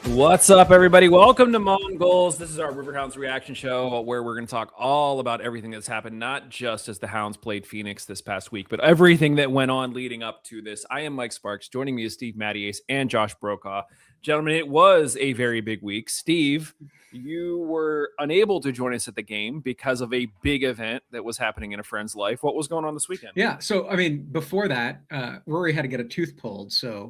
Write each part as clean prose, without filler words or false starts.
What's up, everybody? Welcome to Mongols. This is our Riverhounds reaction show where we're going to talk all about everything that's happened, not just as the Hounds played Phoenix this past week, but everything that went on leading up to this. I am Mike Sparks. Joining me is Steve Mattias and Josh Brokaw. Gentlemen, it was a very big week. Steve, you were unable to join us at the game because of a big event that was happening in a friend's life. What was going on this weekend? Yeah. So, I mean, before that, Rory had to get a tooth pulled. So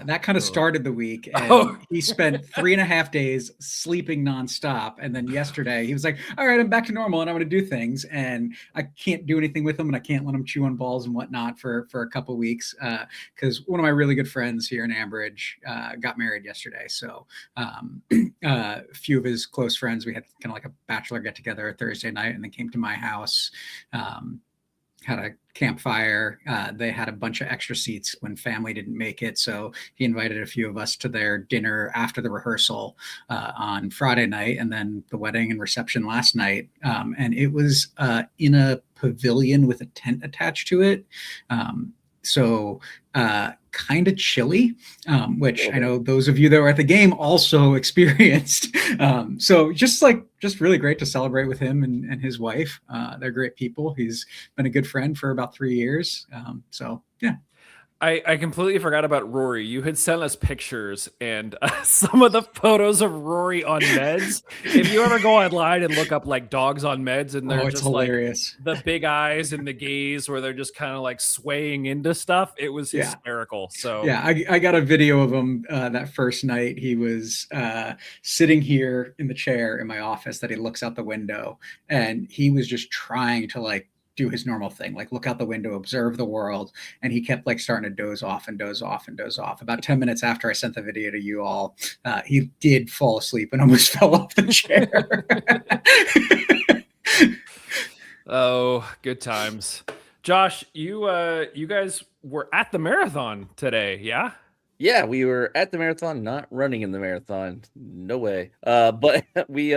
that kind of started the week. And he spent 3.5 days sleeping nonstop. And then yesterday he was like, all right, I'm back to normal and I'm going to do things. And I can't do anything with him and I can't let him chew on balls and whatnot for a couple of weeks. Because one of my really good friends here in Ambridge got married yesterday. So a few of his close friends, we had kind of like a bachelor get together Thursday night and then came to my house. Had a campfire. They had a bunch of extra seats when family didn't make it. So he invited a few of us to their dinner after the rehearsal on Friday night and then the wedding and reception last night. And it was in a pavilion with a tent attached to it. So kind of chilly, which I know those of you that were at the game also experienced. So just really great to celebrate with him and his wife. They're great people. He's been a good friend for about 3 years. So yeah. I completely forgot about Rory. You had sent us pictures and some of the photos of Rory on meds. If you ever go online and look up like dogs on meds, and they're just hilarious. Like the big eyes and the gaze where they're just kind of like swaying into stuff. It was hysterical. So yeah, I got a video of him that first night. He was sitting here in the chair in my office that he looks out the window, and he was just trying to like do his normal thing, like look out the window, observe the world. And he kept like starting to doze off and doze off and doze off. About 10 minutes after I sent the video to you all, he did fall asleep and almost fell off the chair. Oh, good times. Josh, you guys were at the marathon today, yeah? Yeah, we were at the marathon, not running in the marathon. No way. But we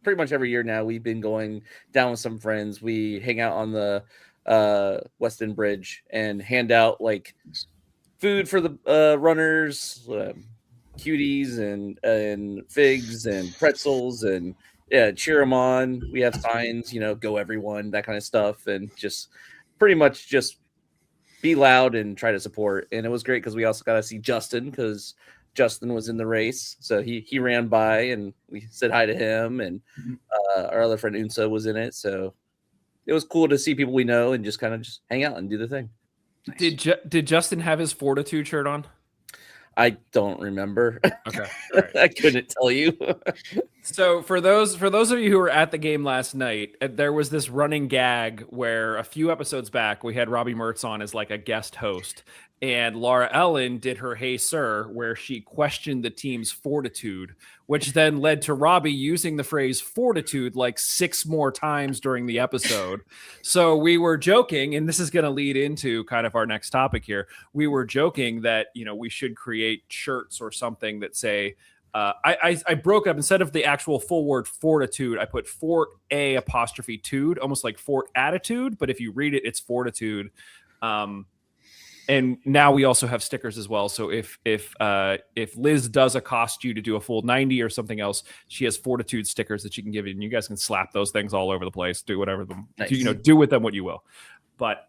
pretty much every year now we've been going down with some friends. We hang out on the Weston Bridge and hand out like food for the runners, cuties and figs and pretzels and cheer them on. We have signs, go everyone, that kind of stuff, and just pretty much just be loud and try to support. And it was great because we also got to see Justin because Justin was in the race, so he ran by and we said hi to him, and our other friend Unsa was in it, so it was cool to see people we know and just kind of just hang out and do the thing. Nice. Did Justin have his Fortitude shirt on? I don't remember. Okay, right. I couldn't tell you. So for those of you who were at the game last night, there was this running gag where a few episodes back we had Robbie Mertz on as like a guest host, and Laura Ellen did her "Hey Sir," where she questioned the team's fortitude, which then led to Robbie using the phrase fortitude like 6 more times during the episode. So we were joking, and this is going to lead into kind of our next topic here. We were joking that, we should create shirts or something that say, I broke up, instead of the actual full word fortitude, I put Fort A apostrophe tude, almost like Fort Attitude. But if you read it, it's fortitude. And now we also have stickers as well. So if Liz does accost you to do a full 90 or something else, she has fortitude stickers that she can give you, and you guys can slap those things all over the place. Do whatever them, nice. Do with them what you will. But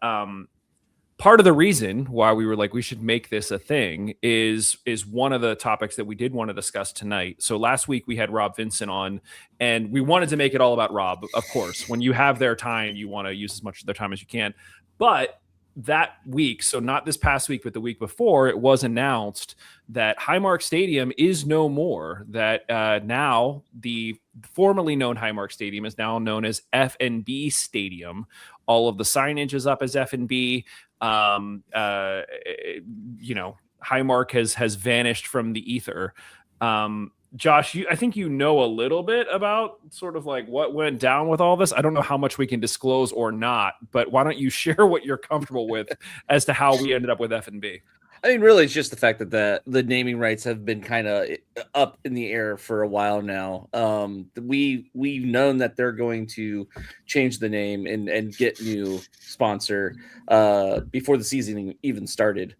part of the reason why we were like, we should make this a thing is one of the topics that we did want to discuss tonight. So last week we had Rob Vincent on, and we wanted to make it all about Rob. Of course, when you have their time, you want to use as much of their time as you can. But that week, so not this past week, but the week before, it was announced that Highmark Stadium is no more. That now the formerly known Highmark Stadium is now known as F&B Stadium. All of the signage is up as F&B. Highmark has vanished from the ether. Josh, I think you know a little bit about sort of like what went down with all this. I don't know how much we can disclose or not, but why don't you share what you're comfortable with as to how we ended up with F&B? I mean, really, it's just the fact that the naming rights have been kind of up in the air for a while now. We've known that they're going to change the name and get new sponsor before the season even started.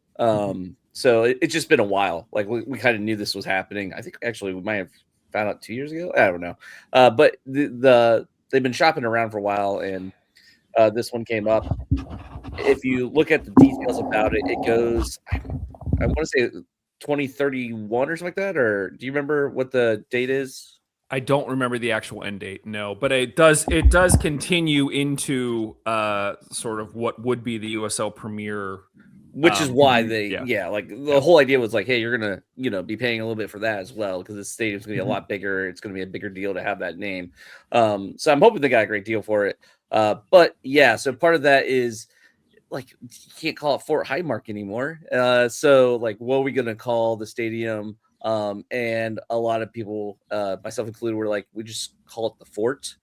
So it's just been a while. Like we kind of knew this was happening. I think actually we might have found out 2 years ago. I don't know. But they've been shopping around for a while, and this one came up. If you look at the details about it, it goes, I want to say 2031 or something like that. Or do you remember what the date is? I don't remember the actual end date, no, but it does continue into sort of what would be the USL Premier, which is why they like the whole idea was like, hey, you're gonna be paying a little bit for that as well, because the stadium's gonna be a lot bigger. It's gonna be a bigger deal to have that name. So I'm hoping they got a great deal for it. But yeah, so part of that is like you can't call it Fort Highmark anymore. So like, what are we gonna call the stadium? And a lot of people, myself included, were like, we just call it the Fort,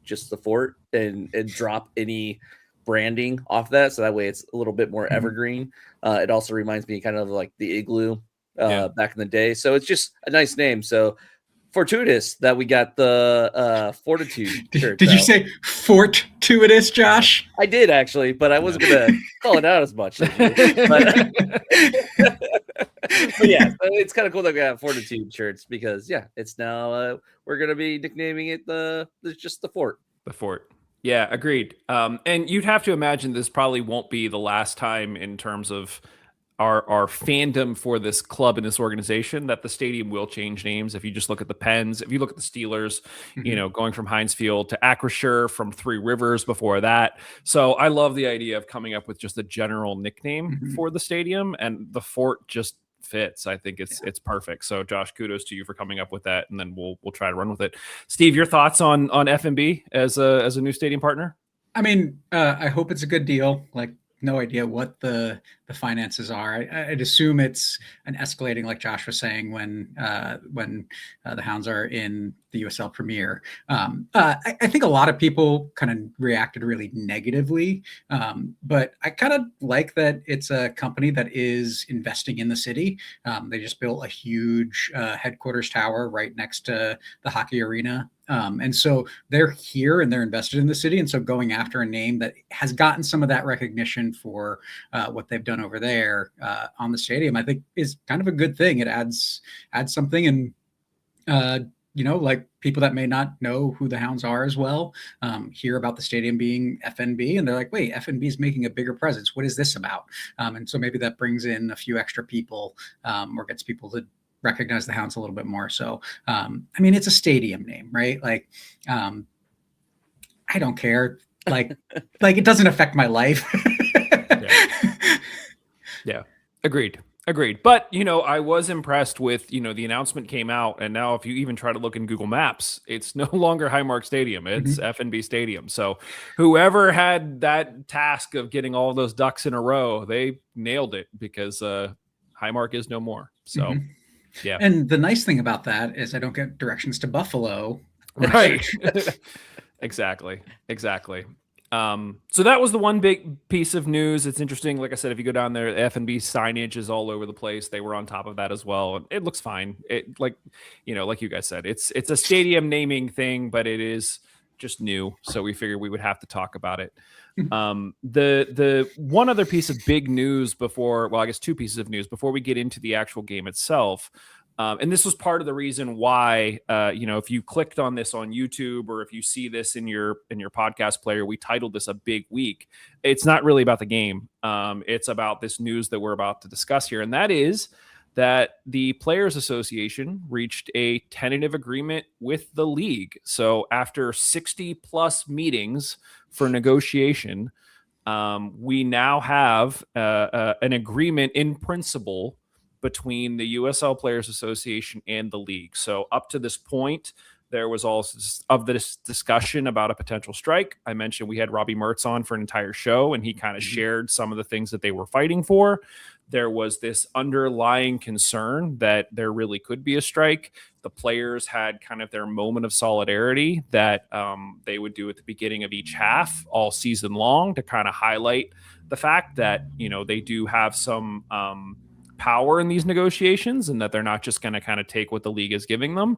just the Fort, and drop any branding off that, so that way it's a little bit more evergreen. It also reminds me kind of like the Igloo back in the day, so it's just a nice name. So fortuitous that we got the Fortitude shirt. Did you say fortuitous, Josh? I did actually, but I wasn't gonna call it out as much. But yeah, so it's kind of cool that we have Fortitude shirts, because it's now we're gonna be nicknaming it just the Fort. The Fort. Yeah, agreed. And you'd have to imagine this probably won't be the last time in terms of our fandom for this club and this organization that the stadium will change names. If you just look at the Pens, if you look at the Steelers, going from Heinz Field to Acrisure, from Three Rivers before that. So I love the idea of coming up with just a general nickname for the stadium, and the Fort just fits. I think it's perfect. So Josh, kudos to you for coming up with that, and then we'll try to run with it. Steve, your thoughts on FNB as a new stadium partner? I mean, I hope it's a good deal. Like, no idea what the finances are. I'd assume it's an escalating, like Josh was saying, when the Hounds are in the USL Premier. I think a lot of people kind of reacted really negatively, but I kind of like that it's a company that is investing in the city. They just built a huge headquarters tower right next to the hockey arena. And so they're here and they're invested in the city. And so going after a name that has gotten some of that recognition for what they've done over there on the stadium, I think is kind of a good thing. It adds something. And, like people that may not know who the Hounds are as well, hear about the stadium being FNB, and they're like, wait, FNB is making a bigger presence. What is this about? And so maybe that brings in a few extra people or gets people to recognize the Hounds a little bit more. So, I mean, it's a stadium name, right? Like, I don't care. Like it doesn't affect my life. Yeah. Agreed. But, I was impressed with, the announcement came out, and now if you even try to look in Google Maps, it's no longer Highmark Stadium. It's FNB Stadium. So whoever had that task of getting all those ducks in a row, they nailed it, because Highmark is no more. So, yeah. And the nice thing about that is I don't get directions to Buffalo. Right. Exactly. So that was the one big piece of news. It's interesting. Like I said, if you go down there, F&B signage is all over the place. They were on top of that as well. And it looks fine. It like you guys said, it's a stadium naming thing, but it is just new. So we figured we would have to talk about it. The one other piece of big news two pieces of news before we get into the actual game itself. And this was part of the reason why, if you clicked on this on YouTube, or if you see this in your podcast player, we titled this a big week. It's not really about the game. It's about this news that we're about to discuss here. And that is that the Players Association reached a tentative agreement with the league. So after 60 plus meetings for negotiation, we now have an agreement in principle between the USL Players Association and the league. So up to this point, there was all of this discussion about a potential strike. I mentioned we had Robbie Mertz on for an entire show, and he kind of shared some of the things that they were fighting for. There was this underlying concern that there really could be a strike. The players had kind of their moment of solidarity that they would do at the beginning of each half all season long to kind of highlight the fact that, they do have some power in these negotiations, and that they're not just going to kind of take what the league is giving them,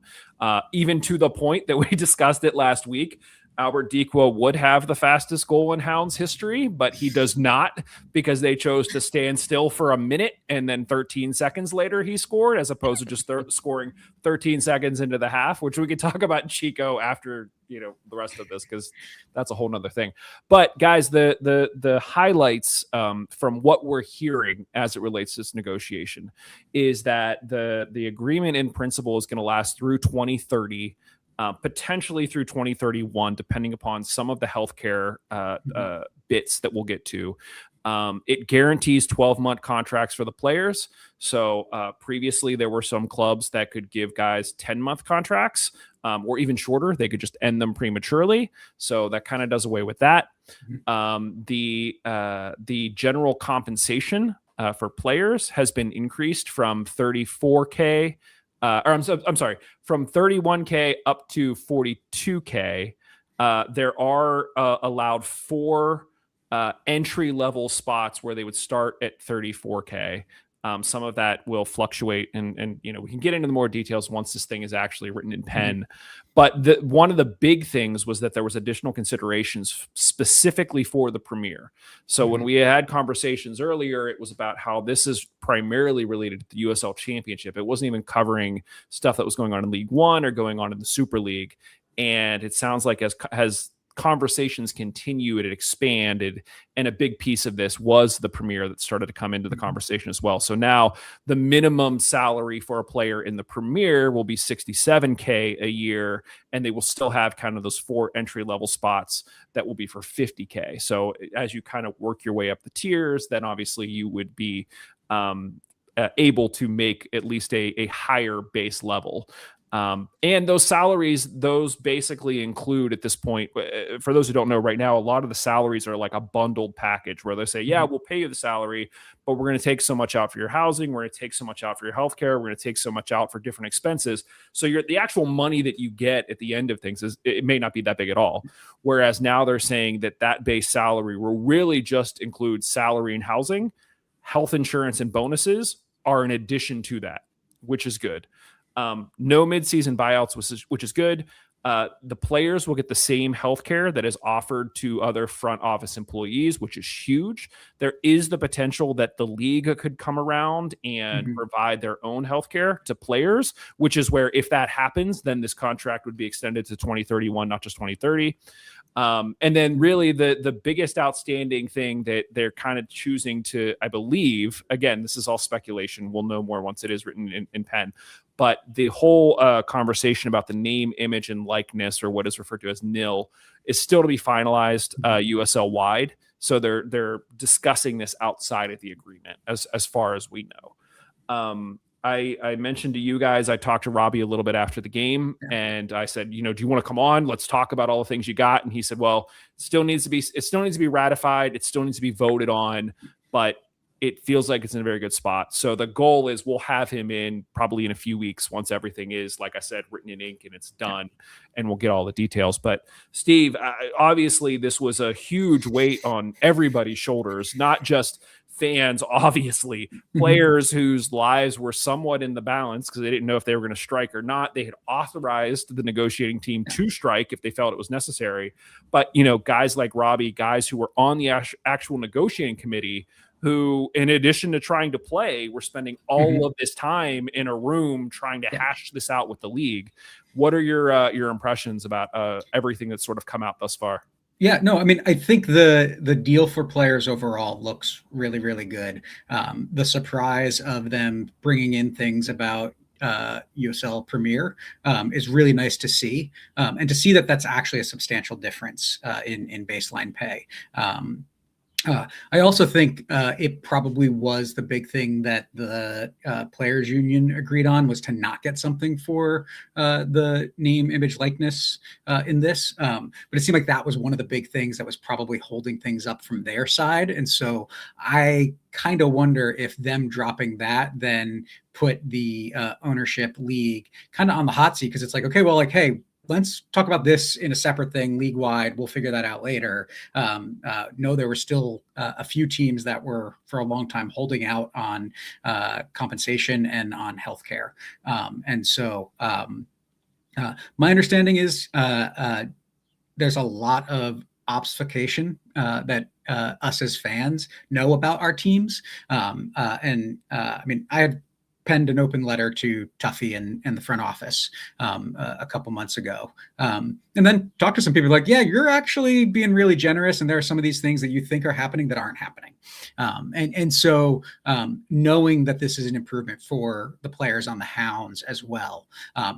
even to the point that we discussed it last week. Albert Dequa would have the fastest goal in Hounds history, but he does not, because they chose to stand still for a minute and then 13 seconds later he scored, as opposed to just scoring 13 seconds into the half, which we could talk about Chico after, you know, the rest of this, because that's a whole nother thing. But guys, the highlights from what we're hearing as it relates to this negotiation is that the agreement in principle is going to last through 2030. Potentially through 2031, depending upon some of the healthcare bits that we'll get to. It guarantees 12-month contracts for the players. So previously, there were some clubs that could give guys 10-month contracts or even shorter. They could just end them prematurely. So that kind of does away with that. The general compensation for players has been increased from $34K. I'm sorry, from $31K up to $42K. There are allowed 4 entry level spots where they would start at $34K. Some of that will fluctuate, and you know, we can get into the more details once this thing is actually written in pen. But one of the big things was that there was additional considerations specifically for the Premier. So when we had conversations earlier, it was about how this is primarily related to the USL Championship. It wasn't even covering stuff that was going on in League One or going on in the Super League. And it sounds like as conversations continued, it expanded, and a big piece of this was the Premier that started to come into the conversation as well. So now the minimum salary for a player in the Premier will be $67K a year, and they will still have kind of those 4 entry level spots that will be for $50K. So as you kind of work your way up the tiers, then obviously you would be able to make at least a higher base level. And those salaries, those basically include at this point, for those who don't know right now, a lot of the salaries are like a bundled package where they say, yeah, we'll pay you the salary, but we're going to take so much out for your housing. We're going to take so much out for your healthcare. We're going to take so much out for different expenses. So the actual money that you get at the end of things it may not be that big at all. Whereas now they're saying that base salary will really just include salary and housing, health insurance and bonuses are in addition to that, which is good. No mid-season buyouts, which is good. The players will get the same healthcare that is offered to other front office employees, which is huge. There is the potential that the league could come around and provide their own healthcare to players, which is where, if that happens, then this contract would be extended to 2031, not just 2030. And then really the biggest outstanding thing that they're kind of choosing to, I believe, again, this is all speculation. We'll know more once it is written in pen. But the whole conversation about the name, image, and likeness, or what is referred to as NIL, is still to be finalized USL wide. So they're discussing this outside of the agreement, as far as we know. I mentioned to you guys, I talked to Robbie a little bit after the game, and I said, do you want to come on? Let's talk about all the things you got. And he said, well, it still needs to be ratified. It still needs to be voted on, but it feels like it's in a very good spot. So the goal is we'll have him in probably in a few weeks once everything is, like I said, written in ink and it's done, and we'll get all the details. But Steve, obviously this was a huge weight on everybody's shoulders, not just fans, obviously, players whose lives were somewhat in the balance because they didn't know if they were going to strike or not. They had authorized the negotiating team to strike if they felt it was necessary. But, guys like Robbie, guys who were on the actual negotiating committee, who, in addition to trying to play, were spending all of this time in a room trying to hash this out with the league. What are your impressions about everything that's sort of come out thus far? Yeah, no, I mean, I think the deal for players overall looks really, really good. The surprise of them bringing in things about USL Premier is really nice to see, and to see that that's actually a substantial difference in baseline pay. I also think it probably was the big thing that the players union agreed on, was to not get something for the name, image, likeness in this. But it seemed like that was one of the big things that was probably holding things up from their side. And so I kind of wonder if them dropping that then put the ownership league kind of on the hot seat, because it's like, okay, well, like, hey, let's talk about this in a separate thing, league-wide. We'll figure that out later. No, there were still a few teams that were, for a long time, holding out on compensation and on healthcare. And so my understanding is there's a lot of obfuscation that us as fans know about our teams. I mean, I had penned an open letter to Tuffy and the front office a couple months ago, and then talked to some people like, yeah, you're actually being really generous, and there are some of these things that you think are happening that aren't happening. So knowing that this is an improvement for the players on the Hounds as well,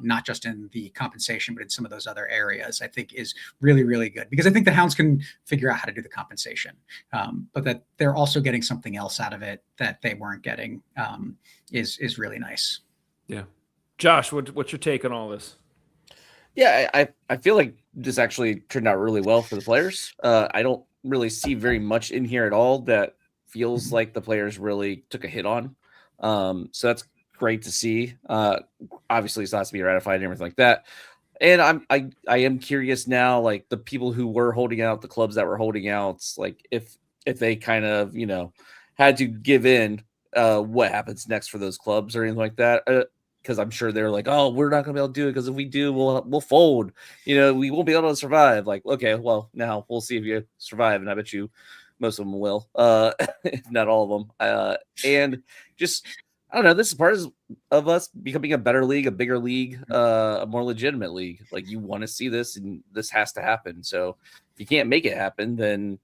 not just in the compensation, but in some of those other areas, I think is really, really good, because I think the Hounds can figure out how to do the compensation, but that they're also getting something else out of it that they weren't getting is really nice. Yeah. Josh, what's your take on all this? Yeah, I feel like this actually turned out really well for the players. I don't really see very much in here at all that feels like the players really took a hit on. So that's great to see. Obviously, it's not to be ratified and everything like that. And I am curious now, like the people who were holding out, the clubs that were holding out, like if they kind of had to give in, what happens next for those clubs or anything like that. Because I'm sure they're like, oh, we're not going to be able to do it because if we do, we'll fold. We won't be able to survive. Like, okay, well, now we'll see if you survive, and I bet you most of them will, if not all of them. And just, I don't know, this is part of us becoming a better league, a bigger league, a more legitimate league. Like, you want to see this, and this has to happen. So if you can't make it happen, then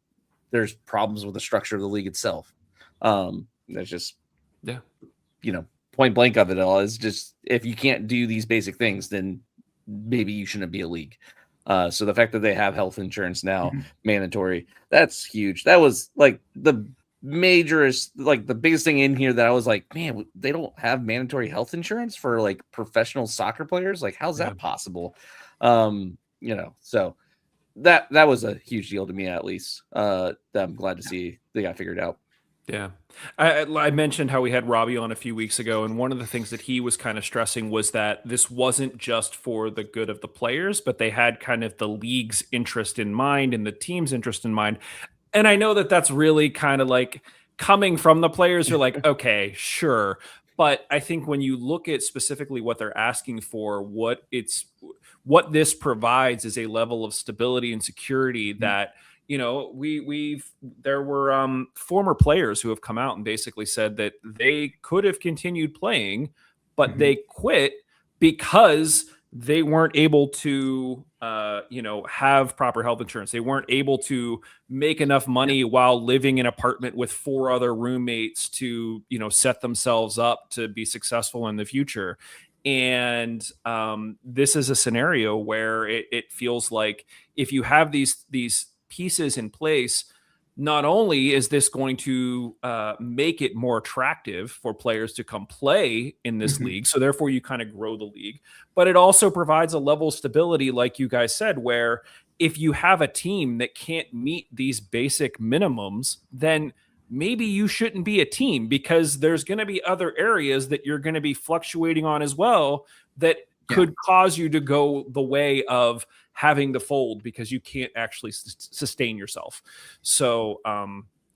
there's problems with the structure of the league itself. That's just, point blank of it all is just, if you can't do these basic things, then maybe you shouldn't be a league. So the fact that they have health insurance now, mandatory, that's huge. That was like the majorest, like the biggest thing in here that I was like, man, they don't have mandatory health insurance for like professional soccer players. Like, how's that possible? So that was a huge deal to me, at least. That I'm glad to see they got figured out. Yeah. I mentioned how we had Robbie on a few weeks ago, and one of the things that he was kind of stressing was that this wasn't just for the good of the players, but they had kind of the league's interest in mind and the team's interest in mind. And I know that that's really kind of like coming from the players, you're like, okay, sure. But I think when you look at specifically what they're asking for, what this provides is a level of stability and security that, there were former players who have come out and basically said that they could have continued playing, but they quit because they weren't able to, have proper health insurance. They weren't able to make enough money while living in an apartment with 4 other roommates to, set themselves up to be successful in the future. And this is a scenario where it feels like if you have these pieces in place, not only is this going to make it more attractive for players to come play in this league, so therefore you kind of grow the league, but it also provides a level of stability, like you guys said, where if you have a team that can't meet these basic minimums, then maybe you shouldn't be a team, because there's going to be other areas that you're going to be fluctuating on as well that could cause you to go the way of having to fold because you can't actually sustain yourself. So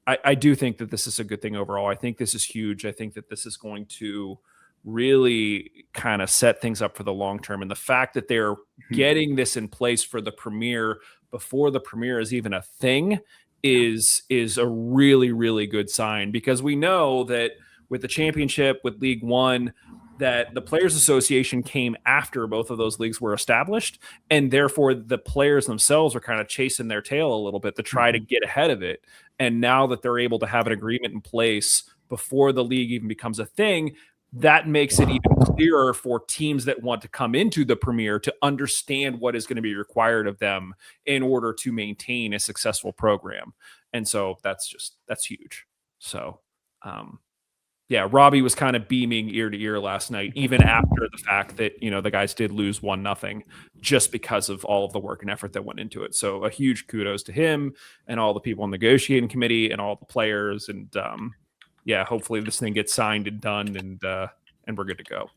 I do think that this is a good thing overall. I think this is huge. I think that this is going to really kind of set things up for the long term. And the fact that they're getting this in place for the premiere before the premiere is even a thing is a really, really good sign, because we know that with the championship, with League One, that the Players Association came after both of those leagues were established, and therefore the players themselves are kind of chasing their tail a little bit to try to get ahead of it. And now that they're able to have an agreement in place before the league even becomes a thing, that makes it even clearer for teams that want to come into the Premier to understand what is going to be required of them in order to maintain a successful program. And so that's huge. So, Robbie was kind of beaming ear to ear last night, even after the fact that, the guys did lose 1-0 just because of all of the work and effort that went into it. So a huge kudos to him and all the people on the negotiating committee and all the players. And hopefully this thing gets signed and done, and we're good to go.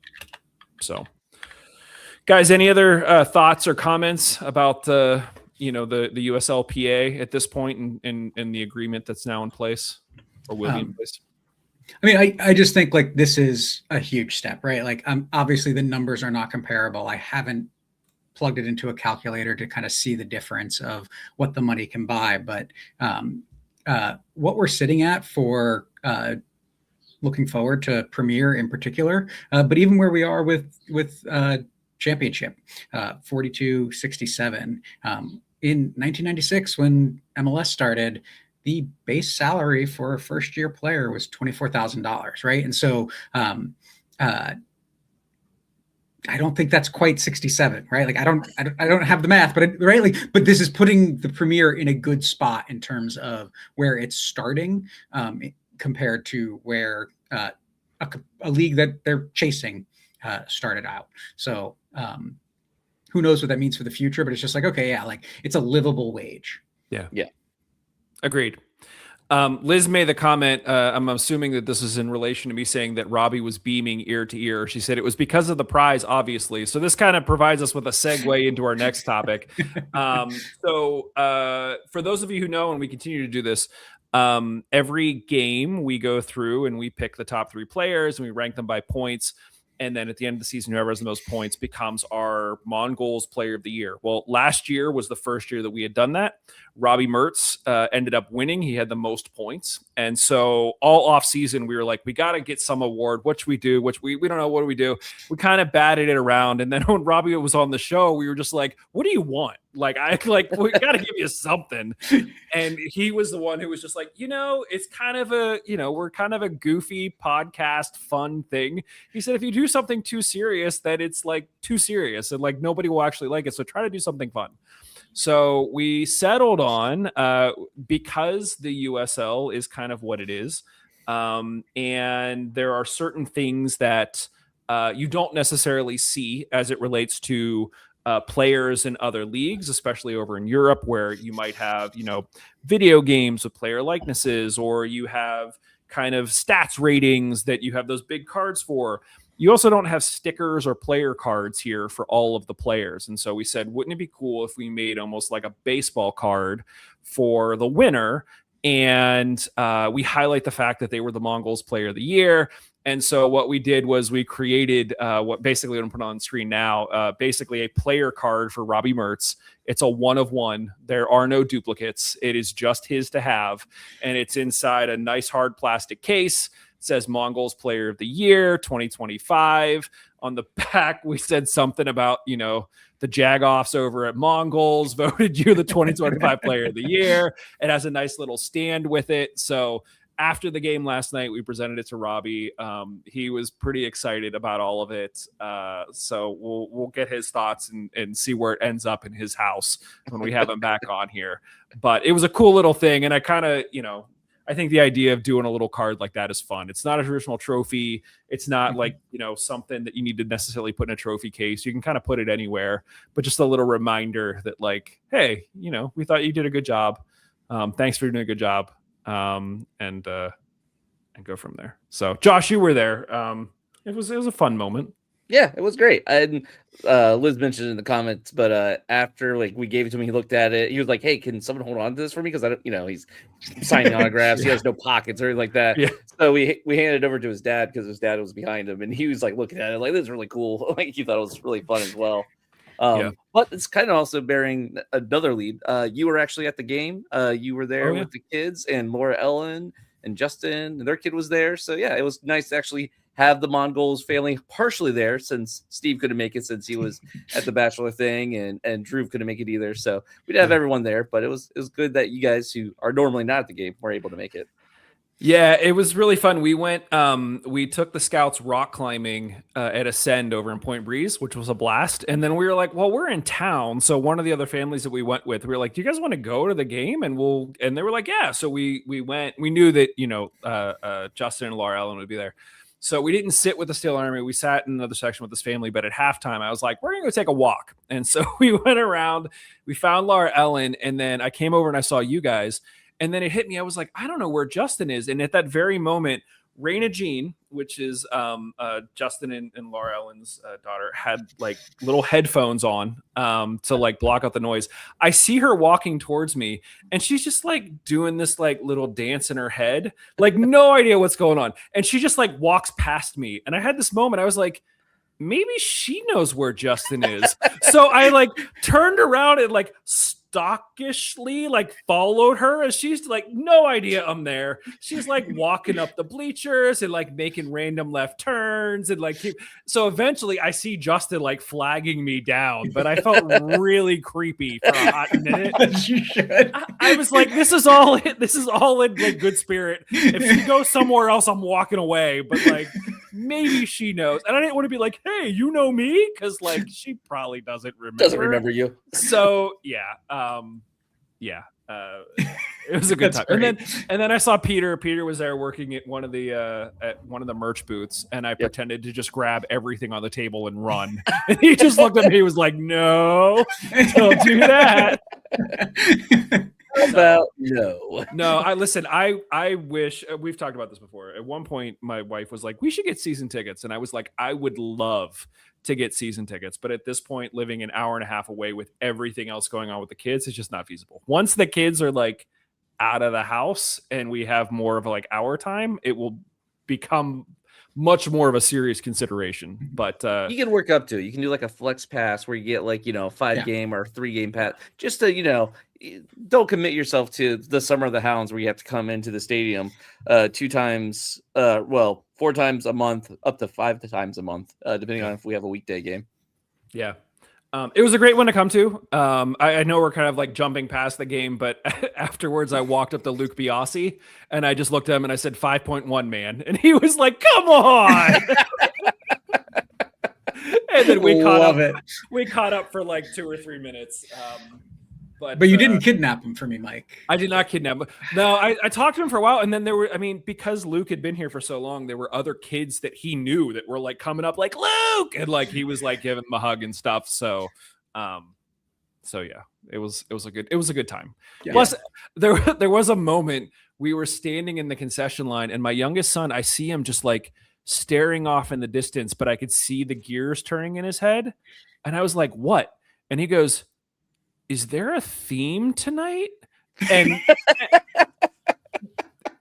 So, guys, any other thoughts or comments about the USLPA at this point and the agreement that's now in place or will be in place? I mean, I just think like this is a huge step, right? Like, obviously the numbers are not comparable. I haven't plugged it into a calculator to kind of see the difference of what the money can buy. But what we're sitting at for looking forward to Premier in particular, but even where we are with Championship, 42.67. In 1996, when MLS started, the base salary for a first-year player was $24,000, right? And so I don't think that's quite 67, right? Like I don't have the math, but right, like, but this is putting the Premier in a good spot in terms of where it's starting, compared to where a league that they're chasing started out. So who knows what that means for the future? But it's just like, okay, yeah, like it's a livable wage. Yeah, yeah, agreed. Liz made the comment, I'm assuming that this is in relation to me saying that Robbie was beaming ear to ear. She said it was because of the prize, obviously. So this kind of provides us with a segue into our next topic. So for those of you who know, and we continue to do this, every game we go through and we pick the top 3 players and we rank them by points. And then at the end of the season, whoever has the most points becomes our Mongols Player of the Year. Well, last year was the first year that we had done that. Robbie Mertz ended up winning. He had the most points. And so all off season, we were like, we got to get some award. What should we do? Which we don't know. What do we do? We kind of batted it around. And then when Robbie was on the show, we were just like, what do you want? We got to give you something. And he was the one who was just like, it's kind of we're kind of a goofy podcast, fun thing. He said, if you do something too serious, that it's like too serious and like nobody will actually like it. So try to do something fun. So we settled on, because the USL is kind of what it is. And there are certain things that you don't necessarily see as it relates to players in other leagues, especially over in Europe, where you might have, video games with player likenesses, or you have kind of stats ratings that you have those big cards for. You also don't have stickers or player cards here for all of the players. And so we said, wouldn't it be cool if we made almost like a baseball card for the winner? And we highlight the fact that they were the Mongols Player of the Year. And so what we did was we created what basically I'm putting on screen now, basically a player card for Robbie Mertz. It's a 1-of-1. There are no duplicates. It is just his to have. And it's inside a nice hard plastic case. Says Mongols Player of the Year 2025. On the back, we said something about, the Jagoffs over at Mongols voted you the 2025 Player of the Year. It has a nice little stand with it. So after the game last night, we presented it to Robbie. He was pretty excited about all of it. So we'll get his thoughts and see where it ends up in his house when we have him back on here. But it was a cool little thing. And I kind of, I think the idea of doing a little card like that is fun. It's not a traditional trophy. It's not like, something that you need to necessarily put in a trophy case. You can kind of put it anywhere, but just a little reminder that like, hey, we thought you did a good job. Thanks for doing a good job. And go from there. So Josh, you were there. It was a fun moment. Yeah, it was great. And Liz mentioned in the comments, but after we gave it to him, he looked at it. He was like, "Hey, can someone hold on to this for me?" Because I don't, he's signing autographs. Yeah. He has no pockets or anything like that. Yeah. So we handed it over to his dad because his dad was behind him, and he was like looking at it like, "This is really cool." Like he thought it was really fun as well. But it's kind of also bearing another lead. You were actually at the game. You were there with the kids, and Laura Ellen and Justin, and their kid was there. So yeah, it was nice to actually have the Mongols family partially there, since Steve couldn't make it since he was at the Bachelor thing, and Drew couldn't make it either. So we'd have everyone there, but it was good that you guys who are normally not at the game were able to make it. Yeah, it was really fun. We went, we took the scouts rock climbing at Ascend over in Point Breeze, which was a blast. And then we were like, well, we're in town. So one of the other families that we went with, we were like, do you guys want to go to the game? And they were like, yeah. So we went, we knew that, Justin and Laura Ellen would be there. So we didn't sit with the Steel Army. We sat in another section with this family. But at halftime, I was like, we're going to go take a walk. And so we went around, we found Laura Ellen, and then I came over and I saw you guys. And then it hit me. I was like, I don't know where Justin is. And at that very moment, Raina Jean, which is Justin and Laura Ellen's daughter, had like little headphones on to like block out the noise. I see her walking towards me, and she's just like doing this like little dance in her head, like no idea what's going on. And she just like walks past me. And I had this moment. I was like, maybe she knows where Justin is. So I like turned around and like stalkishly like followed her, and she's like no idea I'm there. She's like walking up the bleachers and like making random left turns and like so eventually I see Justin like flagging me down, but I felt really creepy for a hot minute. You should. I was like, this is all in like good spirit. If she goes somewhere else, I'm walking away, but like maybe she knows. And I didn't want to be like, hey, you know me, because like she probably doesn't remember you. So yeah, it was a good time. And then I saw Peter. Peter was there working at one of the merch booths, and I pretended to just grab everything on the table and run. And he just looked at me. He was like, "No, don't do that." About no. I listen. I wish we've talked about this before. At one point, my wife was like, "We should get season tickets," and I was like, "I would love to get season tickets," but at this point, living an hour and a half away with everything else going on with the kids, it's just not feasible. Once the kids are like out of the house and we have more of like our time, it will become much more of a serious consideration. But you can work up to it. You can do like a flex pass where you get like 5 game or 3 game pass, just to don't commit yourself to the Summer of the Hounds where you have to come into the stadium 4 times a month, up to 5 times a month, depending on if we have a weekday game. Yeah. It was a great one to come to. I know we're kind of like jumping past the game, but afterwards I walked up to Luke Biasi and I just looked at him and I said 5.1, man. And he was like, come on. And then we caught up for like 2 or 3 minutes. But you didn't kidnap him for me, Mike. I did not kidnap him. No, I talked to him for a while, and then because Luke had been here for so long, there were other kids that he knew that were like coming up like Luke, and like he was like giving them a hug and stuff. So yeah, it was a good time. Yeah. Plus, there was a moment we were standing in the concession line, and my youngest son, I see him just like staring off in the distance, but I could see the gears turning in his head, and I was like, "What?" And he goes, "Is there a theme tonight?"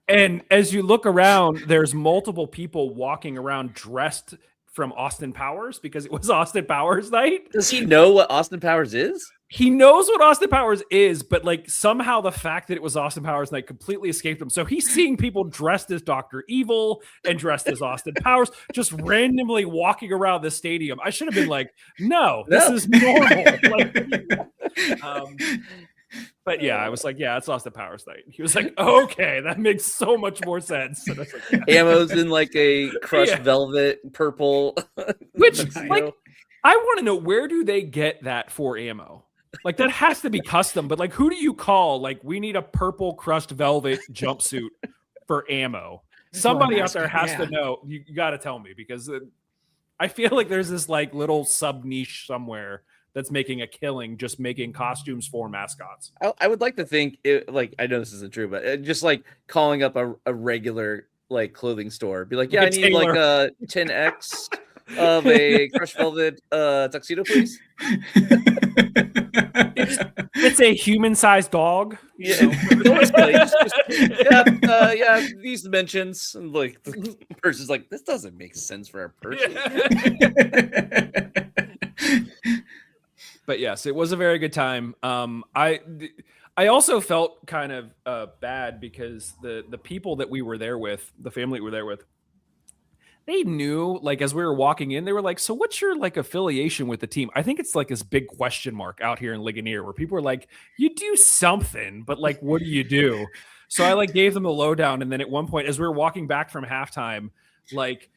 And as you look around, there's multiple people walking around dressed from Austin Powers because it was Austin Powers night. Does he know what Austin Powers is? He knows what Austin Powers is, but like somehow the fact that it was Austin Powers night completely escaped him. So he's seeing people dressed as Dr. Evil and dressed as Austin Powers just randomly walking around the stadium. I should have been like, no, this is normal. But yeah, I was like, yeah, it's Austin Powers night. He was like, okay, that makes so much more sense. And I was like, yeah. Ammo's in like a crushed velvet purple. Which, like, I want to know, where do they get that for ammo? Like, that has to be custom, but like, who do you call? Like, we need a purple crushed velvet jumpsuit for ammo. Somebody out there has to know. You got to tell me, because I feel like there's this like little sub niche somewhere that's making a killing just making costumes for mascots. I would like to think like, I know this isn't true, but just like calling up a regular like clothing store, be like, yeah, I need like a 10X of a crushed velvet tuxedo, please. It's a human-sized dog. Yeah, yeah, these dimensions. And like the person's like, this doesn't make sense for a person. But yes, it was a very good time. I also felt kind of bad because the people that we were there with, the family we were there with, they knew, like, as we were walking in, they were like, so what's your like affiliation with the team? I think it's like this big question mark out here in Ligonier where people are like, you do something, but like, what do you do? So I like gave them the lowdown. And then at one point, as we were walking back from halftime, like,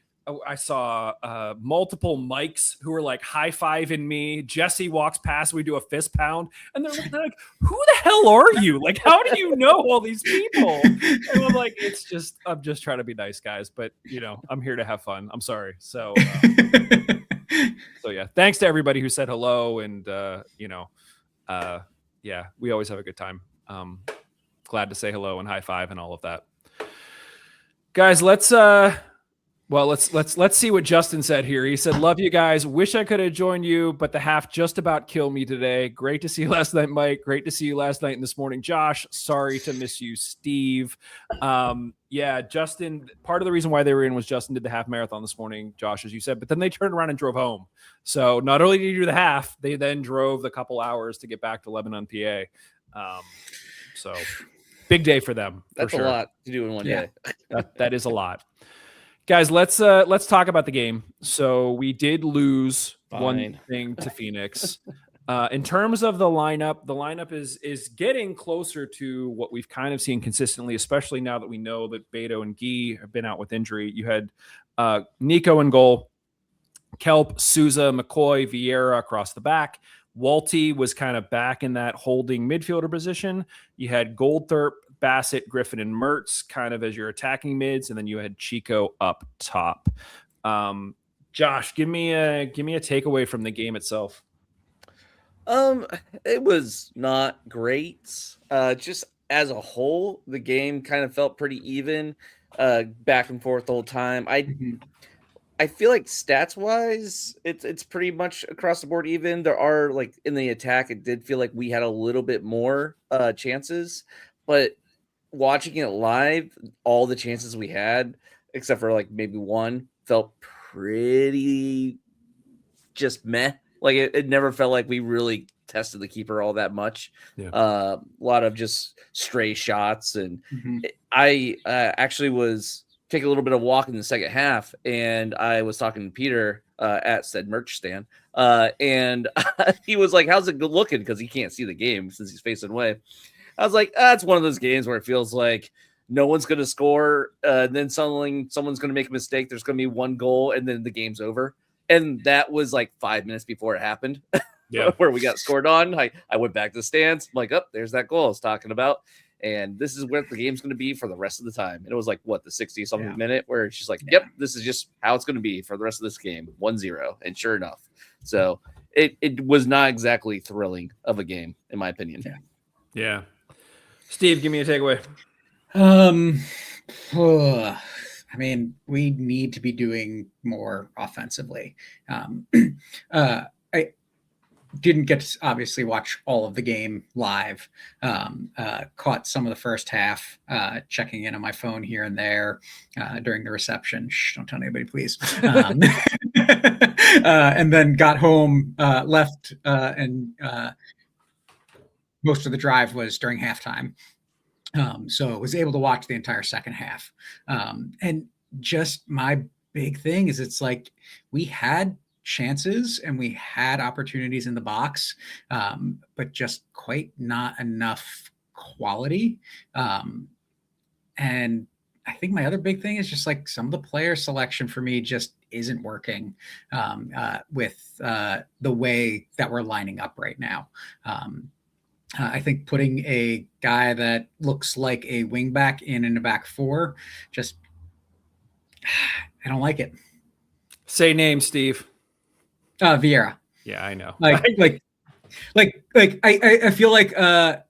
I saw multiple mics who were like high-fiving me. Jesse walks past, we do a fist pound, and they're like, who the hell are you? Like, how do you know all these people? And I'm like, I'm just trying to be nice, guys, but I'm here to have fun. I'm sorry. So yeah, thanks to everybody who said hello, and yeah, we always have a good time. Glad to say hello and high five and all of that. Guys, let's Well, let's see what Justin said here. He said, "Love you guys. Wish I could have joined you, but the half just about killed me today. Great to see you last night, Mike. Great to see you last night and this morning, Josh. Sorry to miss you, Steve." Yeah, Justin. Part of the reason why they were in was Justin did the half marathon this morning, Josh, as you said. But then they turned around and drove home. So not only did you do the half, they then drove the couple hours to get back to Lebanon, PA. So big day for them. That's for sure. a lot to do in one day. That is a lot. Guys, let's talk about the game. So we did lose one thing to Phoenix. In terms of the lineup is getting closer to what we've kind of seen consistently, especially now that we know that Beto and Guy have been out with injury. You had Nico in goal, Kelp, Souza, McCoy, Vieira across the back. Walty was kind of back in that holding midfielder position. You had Goldthorpe, Bassett, Griffin, and Mertz kind of as your attacking mids, and then you had Chico up top. Josh, give me a takeaway from the game itself. It was not great. Just as a whole, the game kind of felt pretty even, back and forth the whole time. I feel like stats wise, it's pretty much across the board even. There are, like, in the attack, it did feel like we had a little bit more chances, but watching it live, all the chances we had, except for like maybe one, felt pretty just meh. Like it never felt like we really tested the keeper all that much. Yeah. A lot of just stray shots, and I actually was taking a little bit of walk in the second half, and I was talking to Peter at said merch stand, and he was like, "How's it looking?" Because he can't see the game since he's facing away. I was like, it's one of those games where it feels like no one's going to score, then someone's going to make a mistake. There's going to be one goal, and then the game's over. And that was like 5 minutes before it happened, where we got scored on. I went back to the stands. I'm like, there's that goal I was talking about. And this is what the game's going to be for the rest of the time. And it was like, the 60-something minute where it's just like, this is just how it's going to be for the rest of this game, 1-0. And sure enough. So it was not exactly thrilling of a game, in my opinion. Yeah. Steve, give me a takeaway. I mean, we need to be doing more offensively. I didn't get to obviously watch all of the game live. Caught some of the first half, checking in on my phone here and there during the reception. Shh, don't tell anybody, please. And then got home, left, and most of the drive was during halftime. So I was able to watch the entire second half. And just my big thing is it's like we had chances and we had opportunities in the box, but just quite not enough quality. And I think my other big thing is just like some of the player selection for me just isn't working with the way that we're lining up right now. I think putting a guy that looks like a wingback in a back four, just I don't like it. Say name, Steve. Vieira. Yeah, I know. I feel like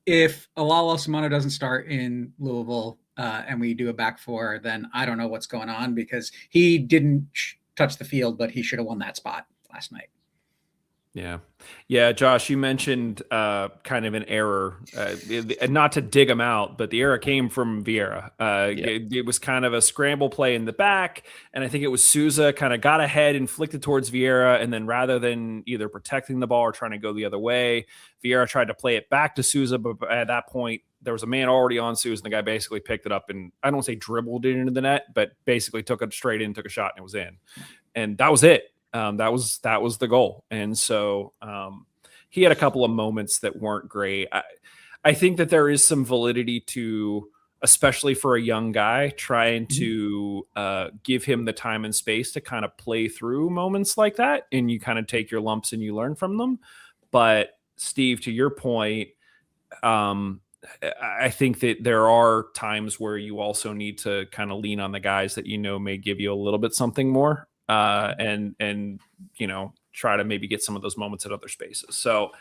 if Alalo Samano doesn't start in Louisville and we do a back four, then I don't know what's going on, because he didn't touch the field, but he should have won that spot last night. Yeah. Josh, you mentioned kind of an error, not to dig him out, but the error came from Vieira. It was kind of a scramble play in the back, and I think it was Souza kind of got ahead and flicked it towards Vieira, and then rather than either protecting the ball or trying to go the other way, Vieira tried to play it back to Souza, but at that point, there was a man already on Souza, and the guy basically picked it up and I don't say dribbled it into the net, but basically took it straight in, took a shot, and it was in. And that was it. That was the goal. And so he had a couple of moments that weren't great. I think that there is some validity to, especially for a young guy, trying to give him the time and space to kind of play through moments like that. And you kind of take your lumps and you learn from them. But Steve, to your point, I think that there are times where you also need to kind of lean on the guys that may give you a little bit something more. And try to maybe get some of those moments at other spaces. So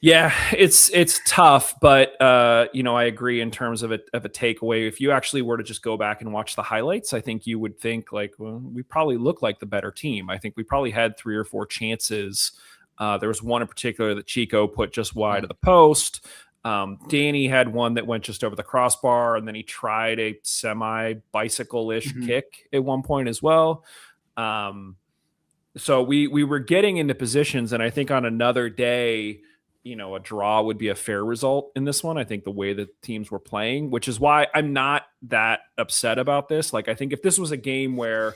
Yeah, it's tough, but I agree in terms of a takeaway. If you actually were to just go back and watch the highlights, I think you would think like, well, we probably look like the better team. I think we probably had 3 or 4 chances. There was one in particular that Chico put just wide of the post. Danny had one that went just over the crossbar, and then he tried a semi bicycle-ish kick at one point as well. So we were getting into positions, and I think on another day, a draw would be a fair result in this one. I think the way that teams were playing, which is why I'm not that upset about this. Like, I think if this was a game where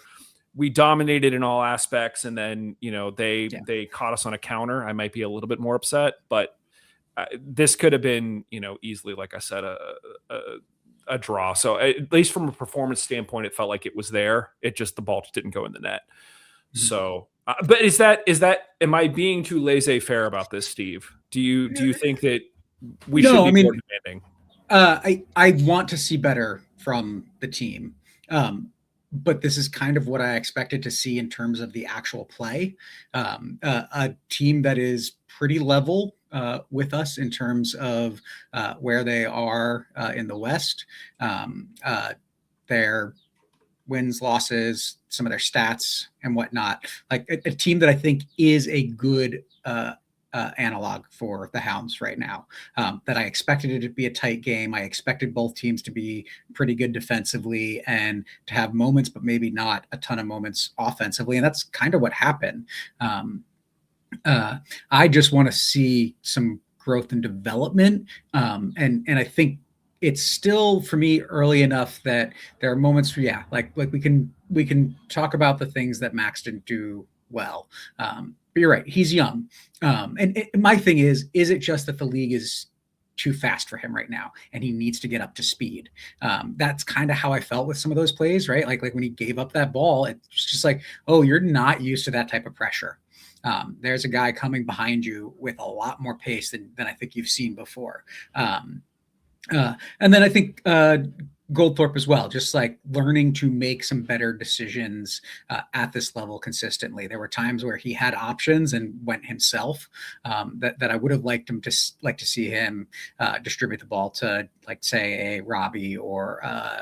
we dominated in all aspects and then, they caught us on a counter, I might be a little bit more upset, but this could have been, easily, like I said, a draw. So at least from a performance standpoint, it felt like it was there. It just, the ball just didn't go in the net. So, but is that, am I being too laissez-faire about this, Steve? Do you think that we should be more demanding? I want to see better from the team. But this is kind of what I expected to see in terms of the actual play. A team that is pretty level with us in terms of where they are in the West. Their wins, losses, some of their stats and whatnot. Like a team that I think is a good analog for the Hounds right now. That I expected it to be a tight game. I expected both teams to be pretty good defensively and to have moments, but maybe not a ton of moments offensively. And that's kind of what happened. I just want to see some growth and development. And I think it's still, for me, early enough that there are moments where, like we can talk about the things that Max didn't do well. But you're right, he's young. My thing is it just that the league is too fast for him right now and he needs to get up to speed? That's kind of how I felt with some of those plays, right? Like when he gave up that ball, it's just like, oh, you're not used to that type of pressure. There's a guy coming behind you with a lot more pace than I think you've seen before. And then I think Goldthorpe as well, just like learning to make some better decisions at this level consistently. There were times where he had options and went himself that I would have liked him to see him distribute the ball to, like, say, a Robbie or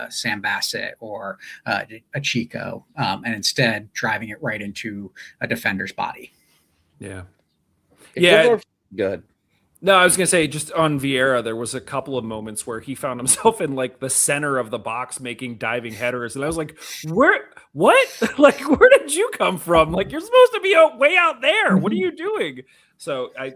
Sam Bassett or a Chico, and instead driving it right into a defender's body. Yeah. Good. No, I was going to say, just on Vieira, there was a couple of moments where he found himself in like the center of the box making diving headers. And I was like, what? Like, where did you come from? Like, you're supposed to be way out there. What are you doing? So I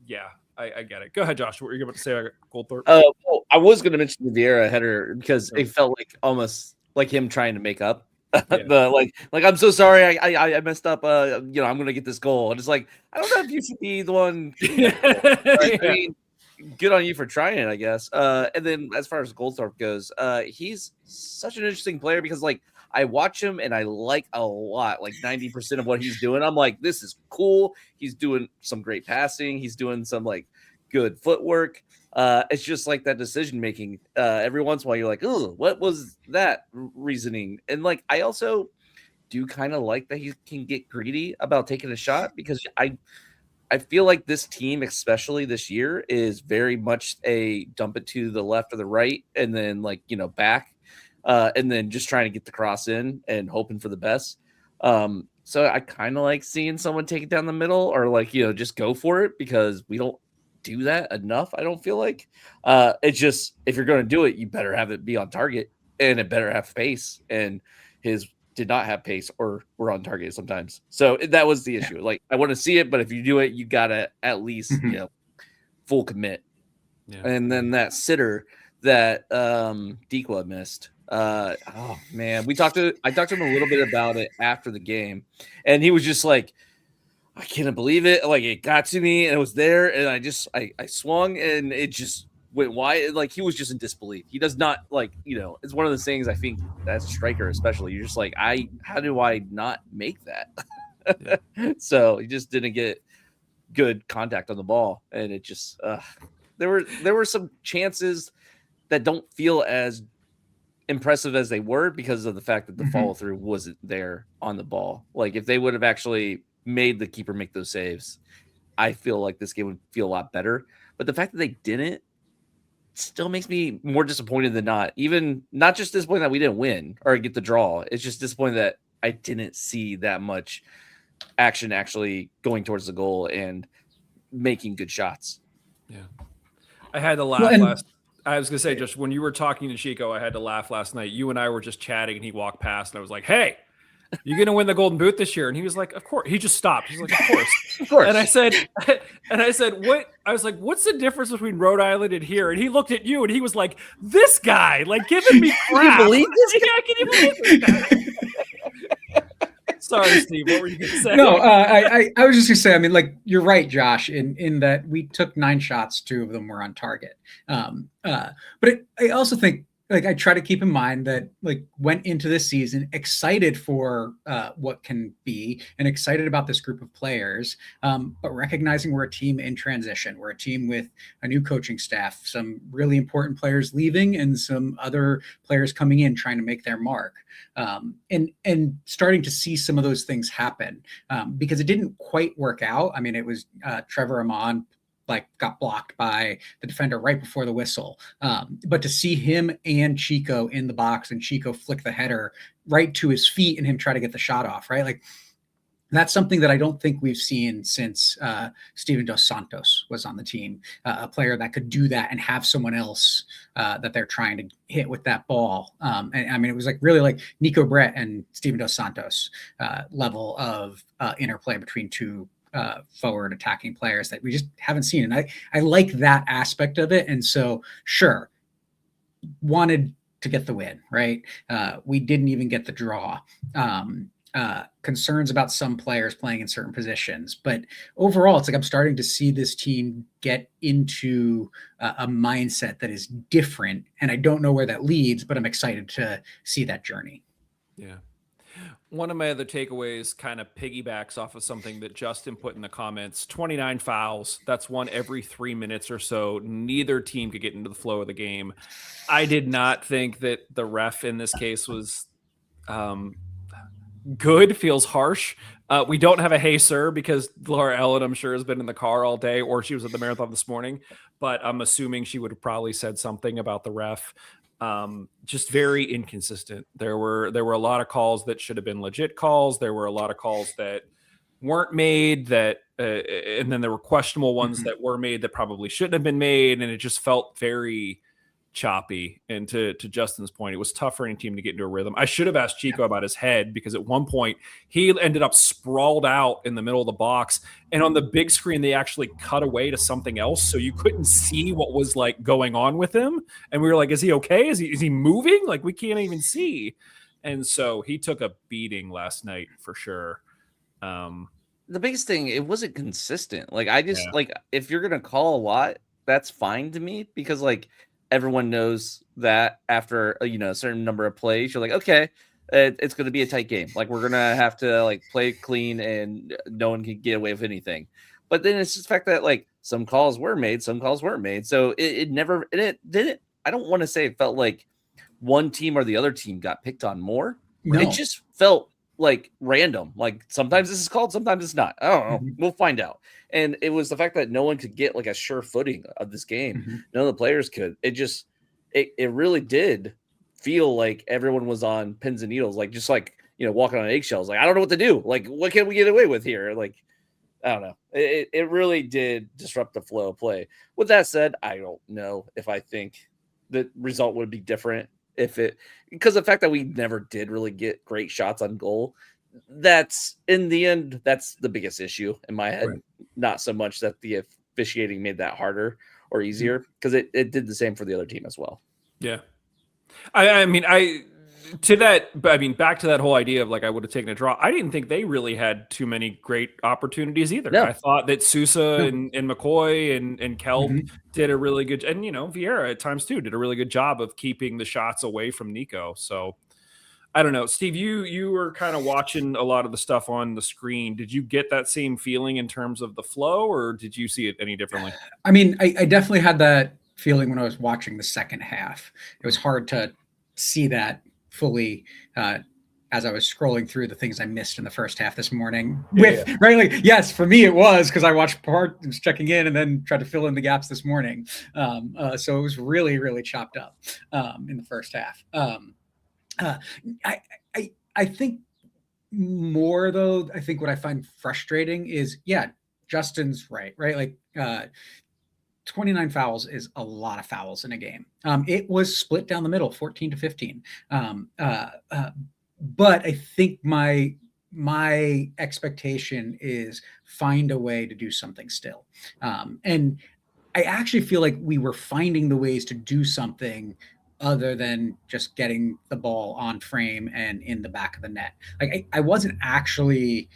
get it. Go ahead, Josh. What were you about to say about Goldthorpe? Well, I was going to mention the Vieira header because it felt like almost like him trying to make up. Like I'm so sorry, I messed up. I'm gonna get this goal. And it's like, I don't know if you should be the one. I mean, good on you for trying, I guess. And then as far as Goldthorpe goes, he's such an interesting player because, like, I watch him and I like a lot, like 90% of what he's doing. I'm like, this is cool. He's doing some great passing. He's doing some like good footwork. It's just like that decision making. Every once in a while, you're like, "Oh, what was that reasoning?" And like, I also do kind of like that he can get greedy about taking a shot because I feel like this team, especially this year, is very much a dump it to the left or the right, and then back, and then just trying to get the cross in and hoping for the best. So I kind of like seeing someone take it down the middle or just go for it because we don't do that enough. I don't feel like it's just, if you're going to do it, you better have it be on target and it better have pace, and his did not have pace or were on target sometimes. So that was the issue. Like, I want to see it, but if you do it, you gotta at least full commit. And then that sitter that Dikwa missed, oh man, I talked to him a little bit about it after the game, and he was just like, I can't believe it. Like, it got to me and it was there. And I swung and it just went wide. Like, he was just in disbelief. He does not it's one of those things, I think, as a striker, especially, you're just like, how do I not make that? So he just didn't get good contact on the ball. And it just, there were some chances that don't feel as impressive as they were because of the fact that the follow through wasn't there on the ball. Like, if they would have actually made the keeper make those saves, I feel like this game would feel a lot better. But the fact that they didn't still makes me more disappointed than not. Even not just disappointed that we didn't win or get the draw. It's just disappointed that I didn't see that much action actually going towards the goal and making good shots. Yeah. I had to laugh I was going to say, just when you were talking to Chico, I had to laugh last night. You and I were just chatting and he walked past and I was like, hey, you going to win the Golden Boot this year? And he was like, of course. He just stopped. He's like, of course. Of course. And I said, what? I was like, what's the difference between Rhode Island and here? And he looked at you and he was like, this guy, like giving me crap. Can you believe this guy? Can you believe this guy? Sorry, Steve. What were you going to say? No, I was just going to say, I mean, like, you're right, Josh, in that we took 9 shots, 2 of them were on target. But I also think, like, I try to keep in mind that, like, went into this season excited for what can be and excited about this group of players, but recognizing we're a team in transition. We're a team with a new coaching staff, some really important players leaving and some other players coming in trying to make their mark. And starting to see some of those things happen because it didn't quite work out. I mean, it was Trevor Amon got blocked by the defender right before the whistle. But to see him and Chico in the box and Chico flick the header right to his feet and him try to get the shot off, right? Like, that's something that I don't think we've seen since Steven Dos Santos was on the team, a player that could do that and have someone else that they're trying to hit with that ball. And I mean, it was like really like Nico Brett and Steven Dos Santos level of interplay between two forward attacking players that we just haven't seen. And I like that aspect of it. And so, sure, wanted to get the win, right? We didn't even get the draw. Concerns about some players playing in certain positions, but overall, it's like I'm starting to see this team get into a mindset that is different, and I don't know where that leads, but I'm excited to see that journey. Yeah. One of my other takeaways kind of piggybacks off of something that Justin put in the comments. 29 fouls. That's one every 3 minutes or so. Neither team could get into the flow of the game. I did not think that the ref in this case was good. Feels harsh. We don't have a hey sir because Laura Ellen, I'm sure, has been in the car all day, or she was at the marathon this morning, but I'm assuming she would have probably said something about the ref. Just very inconsistent. There were a lot of calls that should have been legit calls. There were a lot of calls that weren't made that, and then there were questionable ones that were made that probably shouldn't have been made. And it just felt very choppy. And to Justin's point, it was tough for any team to get into a rhythm. I should have asked Chico about his head, because at one point he ended up sprawled out in the middle of the box, and on the big screen they actually cut away to something else, so you couldn't see what was like going on with him. And we were like, is he okay? Is he moving? Like, we can't even see. And so he took a beating last night for sure. The biggest thing, it wasn't consistent. Like, I just like, if you're gonna call a lot, that's fine to me, because like everyone knows that after a certain number of plays, you're like, okay, it's going to be a tight game. Like, we're going to have to like play clean and no one can get away with anything. But then it's just the fact that like some calls were made, some calls weren't made. So it didn't. I don't want to say it felt like one team or the other team got picked on more. No. It just felt like random. Like, sometimes this is called, sometimes it's not. I don't know. We'll find out. And it was the fact that no one could get like a sure footing of this game. None of the players could. It really did feel like everyone was on pins and needles, like just like, walking on eggshells. Like, I don't know what to do. Like, what can we get away with here? Like, I don't know. It really did disrupt the flow of play. With that said, I don't know if I think the result would be different because the fact that we never did really get great shots on goal, that's in the end, that's the biggest issue in my head. Right. Not so much that the officiating made that harder or easier, because it did the same for the other team as well. Yeah. I mean, back to that whole idea of like, I would have taken a draw. I didn't think they really had too many great opportunities either. No. I thought that Sousa and McCoy and Kelp did a really good, and Vieira at times too did a really good job of keeping the shots away from Nico. So I don't know, Steve, you were kind of watching a lot of the stuff on the screen. Did you get that same feeling in terms of the flow, or did you see it any differently? I mean, I definitely had that feeling when I was watching the second half. It was hard to see that fully as I was scrolling through the things I missed in the first half this morning. Right, like yes, for me it was because I watched was checking in and then tried to fill in the gaps this morning. So it was really, really chopped up in the first half. I think more though. I think what I find frustrating is Justin's right. Like 29 fouls is a lot of fouls in a game. It was split down the middle, 14-15. But I think my expectation is find a way to do something still. And I actually feel like we were finding the ways to do something other than just getting the ball on frame and in the back of the net. Like I wasn't actually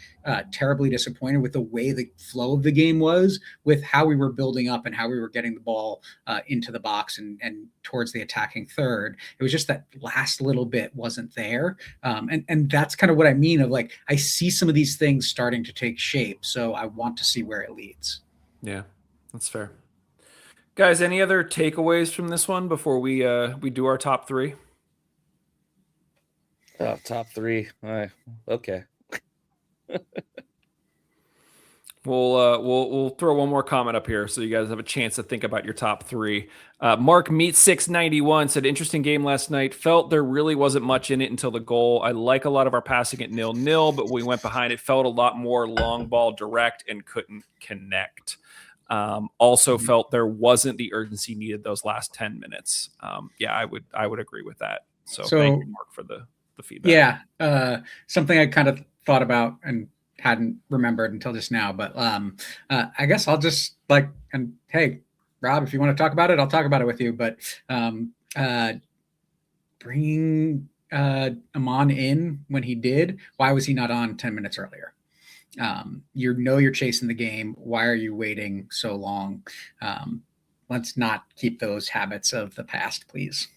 terribly disappointed with the way the flow of the game was, with how we were building up and how we were getting the ball into the box and towards the attacking third. It was just that last little bit wasn't there. And that's kind of what I mean of like, I see some of these things starting to take shape. So I want to see where it leads. Yeah, that's fair. Guys, any other takeaways from this one before we do our top three? Top three. Okay. We'll throw one more comment up here so you guys have a chance to think about your top three. Mark Meat 691 said, interesting game last night. Felt there really wasn't much in it until the goal. I like a lot of our passing at 0-0, but we went behind. It felt a lot more long ball direct and couldn't connect. Also felt there wasn't the urgency needed those last 10 minutes. I would agree with that. So thank you, Mark, for the feedback. Yeah. Something I kind of thought about and hadn't remembered until just now, but I guess I'll just hey, Rob, if you want to talk about it, I'll talk about it with you, but bringing Amon in when he did, why was he not on 10 minutes earlier? You're chasing the game. Why are you waiting so long? Let's not keep those habits of the past, please.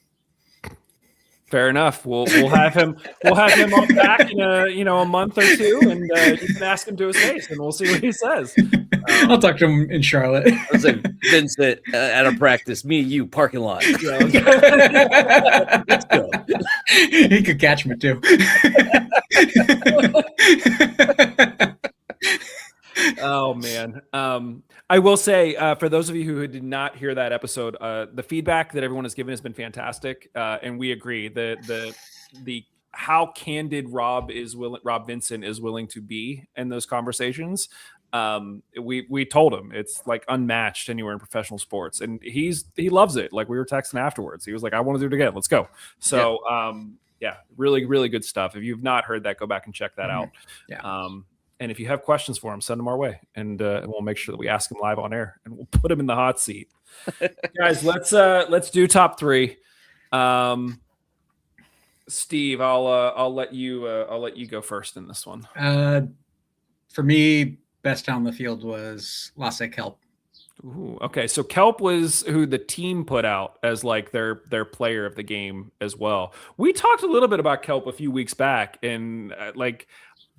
Fair enough. We'll have him on back in a month or two, and you can ask him to his face, and we'll see what he says. I'll talk to him in Charlotte. I was like, Vincent at a practice, me and you, parking lot. Let's go. He could catch me too. Oh man. I will say, for those of you who did not hear that episode, the feedback that everyone has given has been fantastic, and we agree. The how candid Rob Vincent is willing to be in those conversations. We told him it's like unmatched anywhere in professional sports, and he loves it. Like, we were texting afterwards. He was like, "I want to do it again. Let's go." So really, really good stuff. If you've not heard that, go back and check that out. Yeah. And if you have questions for him, send them our way, and we'll make sure that we ask him live on air, and we'll put him in the hot seat. Guys, let's do top three. Steve, I'll let you go first in this one. For me, best on the field was Lasse Kelp. Ooh, okay, so Kelp was who the team put out as like their player of the game as well. We talked a little bit about Kelp a few weeks back, and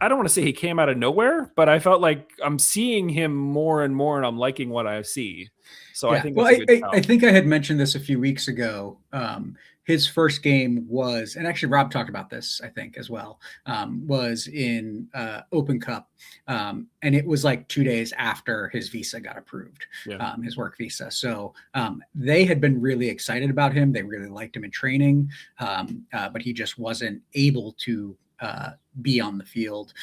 I don't want to say he came out of nowhere, but I felt like I'm seeing him more and more, and I'm liking what I see. So I think I think I had mentioned this a few weeks ago. His first game was, and actually Rob talked about this, I think, as well, was in Open Cup. And it was like 2 days after his visa got approved, his work visa. So they had been really excited about him. They really liked him in training, but he just wasn't able to be on the field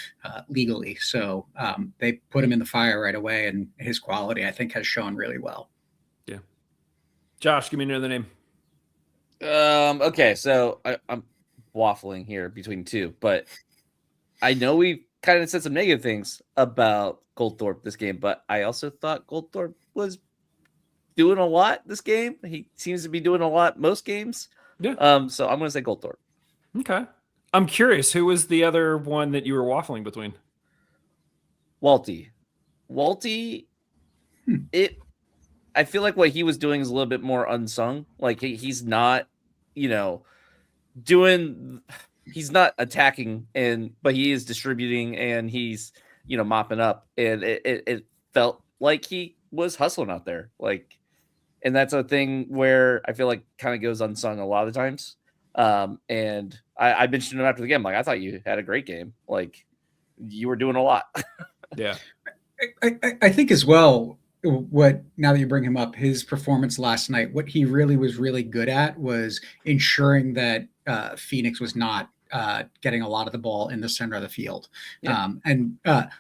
legally. So they put him in the fire right away, and his quality, I think, has shown really well. Yeah. Josh, give me another name. Okay, so I'm waffling here between two, but I know we kind of said some negative things about Goldthorpe this game, but I also thought Goldthorpe was doing a lot this game. He seems to be doing a lot most games. Yeah. So I'm going to say Goldthorpe. Okay. I'm curious, who was the other one that you were waffling between? Walty, I feel like what he was doing is a little bit more unsung. Like he's not, he's not attacking, but he is distributing, and he's, mopping up, and it felt like he was hustling out there. And that's a thing where I feel like kind of goes unsung a lot of the times. And I mentioned him after the game. Like, I thought you had a great game. Like, you were doing a lot. Yeah. I think as well, what now that you bring him up, his performance last night, what he really was really good at was ensuring that Phoenix was not getting a lot of the ball in the center of the field. Yeah.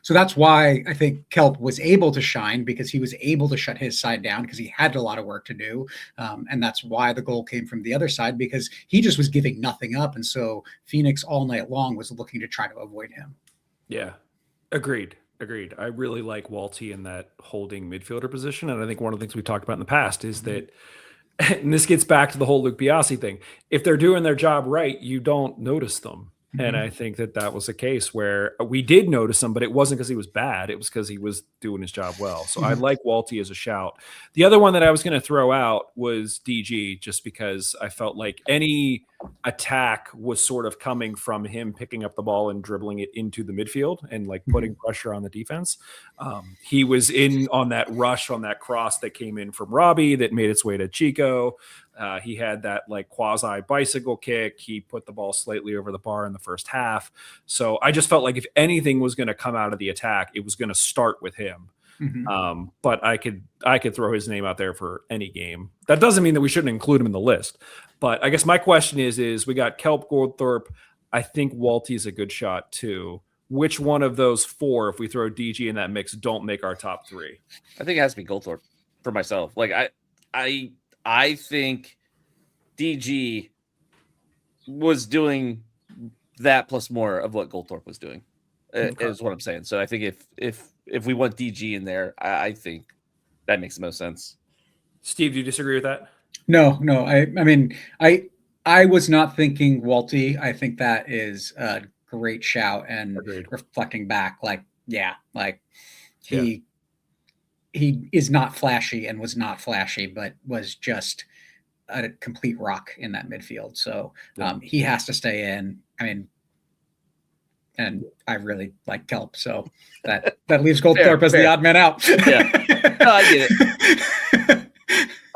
So that's why I think Kelp was able to shine, because he was able to shut his side down because he had a lot of work to do. And that's why the goal came from the other side, because he just was giving nothing up. And so Phoenix all night long was looking to try to avoid him. Yeah, agreed. I really like Walty in that holding midfielder position. And I think one of the things we talked about in the past is that, and this gets back to the whole Luke Biasi thing, if they're doing their job right, you don't notice them. And I think that was a case where we did notice him, but it wasn't because he was bad. It was because he was doing his job well. So I like Walty as a shout. The other one that I was going to throw out was DG, just because I felt like any attack was sort of coming from him picking up the ball and dribbling it into the midfield and like putting pressure on the defense. He was in on that rush, on that cross that came in from Robbie that made its way to Chico. He had that like quasi bicycle kick. He put the ball slightly over the bar in the first half. So I just felt like if anything was going to come out of the attack, it was going to start with him. But I could throw his name out there for any game. That doesn't mean that we shouldn't include him in the list. But I guess my question is we got Kelp, Goldthorpe. I think Walty's a good shot too. Which one of those four, if we throw DG in that mix, don't make our top three? I think it has to be Goldthorpe for myself. Like I think DG was doing that plus more of what Goldthorpe was doing. Is what I'm saying. So I think if we want DG in there, I think that makes the most sense. Steve, do you disagree with that? No. I mean, I was not thinking Walty. I think that is a great shout, and reflecting back, he is not flashy and was not flashy, but was just a complete rock in that midfield. So he has to stay in. I mean, and I really like Kelp, so that leaves Goldthorpe as the odd man out. Yeah, no, I get it.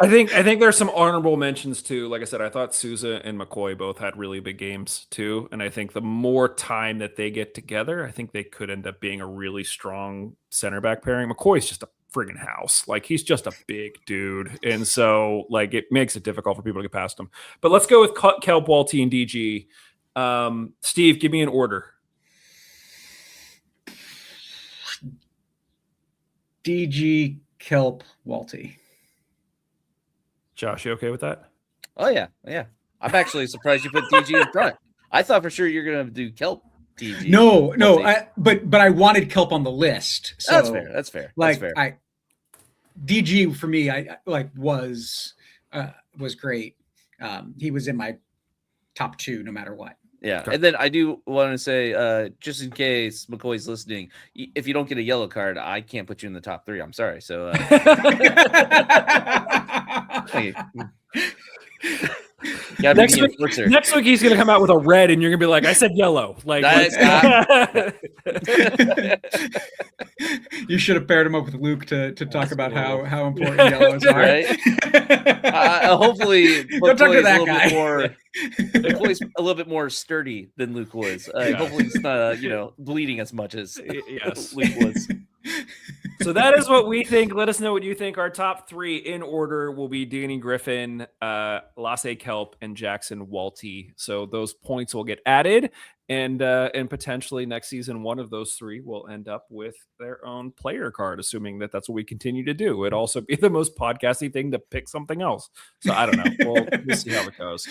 I think there's some honorable mentions too. Like I said, I thought Souza and McCoy both had really big games too, and I think the more time that they get together, I think they could end up being a really strong center back pairing. McCoy's just a friggin' house. Like, he's just a big dude, and so like it makes it difficult for people to get past him. But let's go with Kelp, Walty, and DG. Steve, give me an order. DG, Kelp, Walty. Josh, you okay with that? Oh yeah. I'm actually surprised you put DG in front. I thought for sure you're gonna do Kelp, DG. No, but I wanted Kelp on the list. So That's fair. Like, that's fair. DG for me, was great. He was in my top two, no matter what. Yeah, and then I do want to say, just in case McCoy's listening, if you don't get a yellow card, I can't put you in the top three. I'm sorry. So next week he's going to come out with a red, and you're going to be like, I said yellow. Like, you should have paired him up with Luke to talk about how important yellows are. Right? Hopefully, don't talk to that guy. McCoy's a little bit more sturdy than Luke was. Hopefully, he's not bleeding as much as Luke was. So that is what we think. Let us know what you think. Our top three in order will be Danny Griffin, Lasse Kelp, and Jackson Walty. So those points will get added, and potentially next season, one of those three will end up with their own player card, assuming that that's what we continue to do. It'd also be the most podcasty thing to pick something else. So I don't know. We'll see how it goes.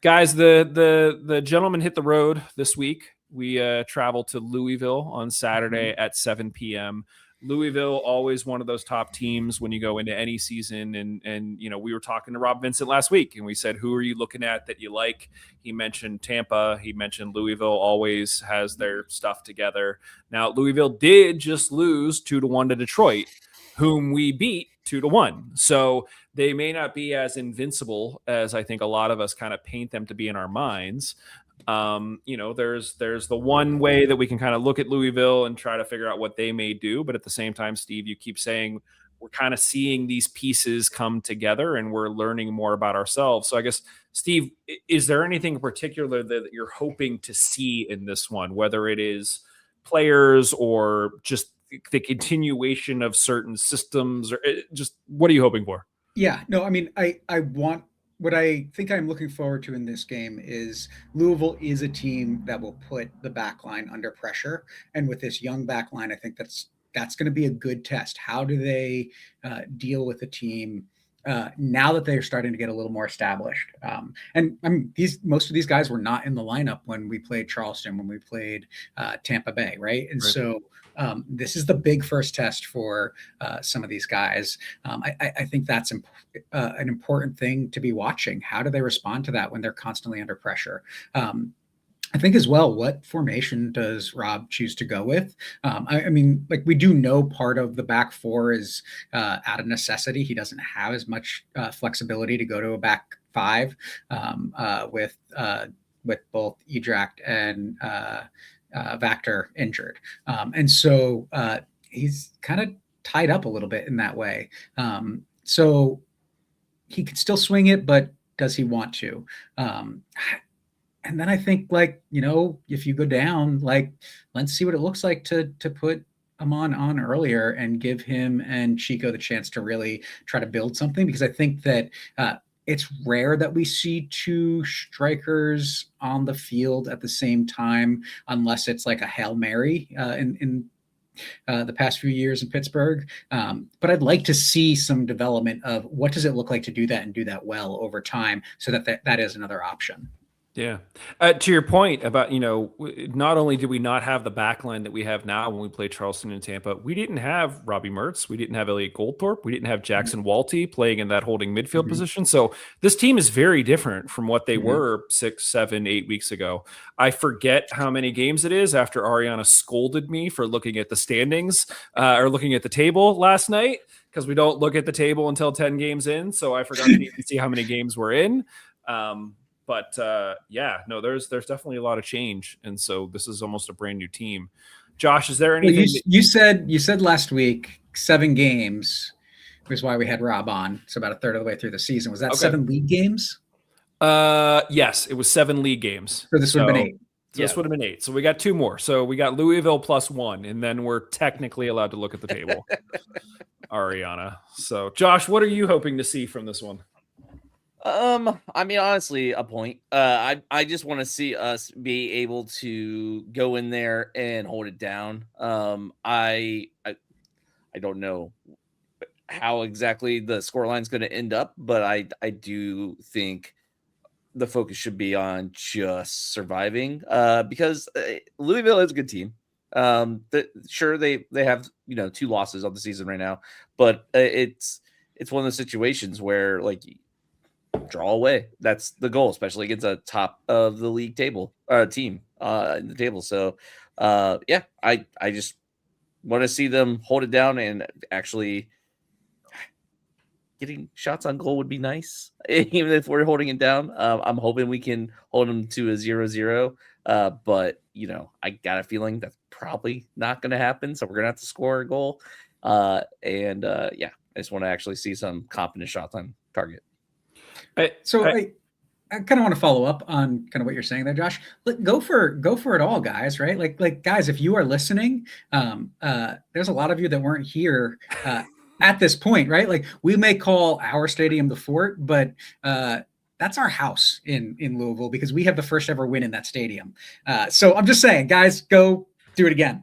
Guys, the gentleman hit the road this week. We travel to Louisville on Saturday at 7 p.m. Louisville, always one of those top teams when you go into any season. And we were talking to Rob Vincent last week, and we said, who are you looking at that you like? He mentioned Tampa. He mentioned Louisville always has their stuff together. Now, Louisville did just lose 2-1 to Detroit, whom we beat 2-1. So they may not be as invincible as I think a lot of us kind of paint them to be in our minds. There's the one way that we can kind of look at Louisville and try to figure out what they may do. But at the same time, Steve, you keep saying we're kind of seeing these pieces come together and we're learning more about ourselves. So I guess, Steve, is there anything in particular that you're hoping to see in this one, whether it is players or just the continuation of certain systems, or just what are you hoping for? Yeah, no, I mean, I want, what I think I'm looking forward to in this game is Louisville is a team that will put the back line under pressure. And with this young back line, I think that's going to be a good test. How do they deal with a team now that they're starting to get a little more established? And I mean, most of these guys were not in the lineup when we played Charleston, when we played Tampa Bay, right? And so this is the big first test for some of these guys. I think that's an important thing to be watching. How do they respond to that when they're constantly under pressure? I think as well, what formation does Rob choose to go with? I mean, like, we do know part of the back four is out of necessity. He doesn't have as much flexibility to go to a back five with both Edracht and Vactor injured. And so he's kind of tied up a little bit in that way. So he could still swing it, but does he want to? And then I think, like, if you go down, like, let's see what it looks like to put Amon on earlier and give him and Chico the chance to really try to build something, because I think that it's rare that we see two strikers on the field at the same time, unless it's like a Hail Mary in the past few years in Pittsburgh. But I'd like to see some development of what does it look like to do that and do that well over time, so that is another option. Yeah. To your point about, not only did we not have the backline that we have now when we played Charleston and Tampa, we didn't have Robbie Mertz. We didn't have Elliot Goldthorpe. We didn't have Jackson Walty playing in that holding midfield position. So this team is very different from what they were 6, 7, 8 weeks ago. I forget how many games it is after Ariana scolded me for looking at the standings or looking at the table last night, because we don't look at the table until 10 games in. So I forgot to even see how many games we're in. But there's definitely a lot of change, and so this is almost a brand new team. Josh, is there anything? Well, you said last week 7 games was why we had Rob on. So about a third of the way through the season. Was that 7 league games? Yes, it was 7 league games. So this would have been 8. So this would have been 8. So we got 2 more. So we got Louisville plus 1, and then we're technically allowed to look at the table. Ariana. So Josh, what are you hoping to see from this one? I mean, honestly, a point. I just want to see us be able to go in there and hold it down. I don't know how exactly the scoreline is going to end up, but I do think the focus should be on just surviving. Because Louisville is a good team. Sure, they have 2 losses on the season right now, but it's one of those situations where, like, draw away. That's the goal, especially against a top of the league table team in the table. So I just want to see them hold it down, and actually getting shots on goal would be nice, even if we're holding it down. I'm hoping we can hold them to a 0-0. But I got a feeling that's probably not going to happen. So we're going to have to score a goal. I just want to actually see some confident shots on target. I kind of want to follow up on kind of what you're saying there, Josh. Go for it all, guys. Right? Like guys, if you are listening, there's a lot of you that weren't here at this point, right? Like, we may call our stadium the Fort, but that's our house in Louisville, because we have the first ever win in that stadium. So I'm just saying, guys, go do it again.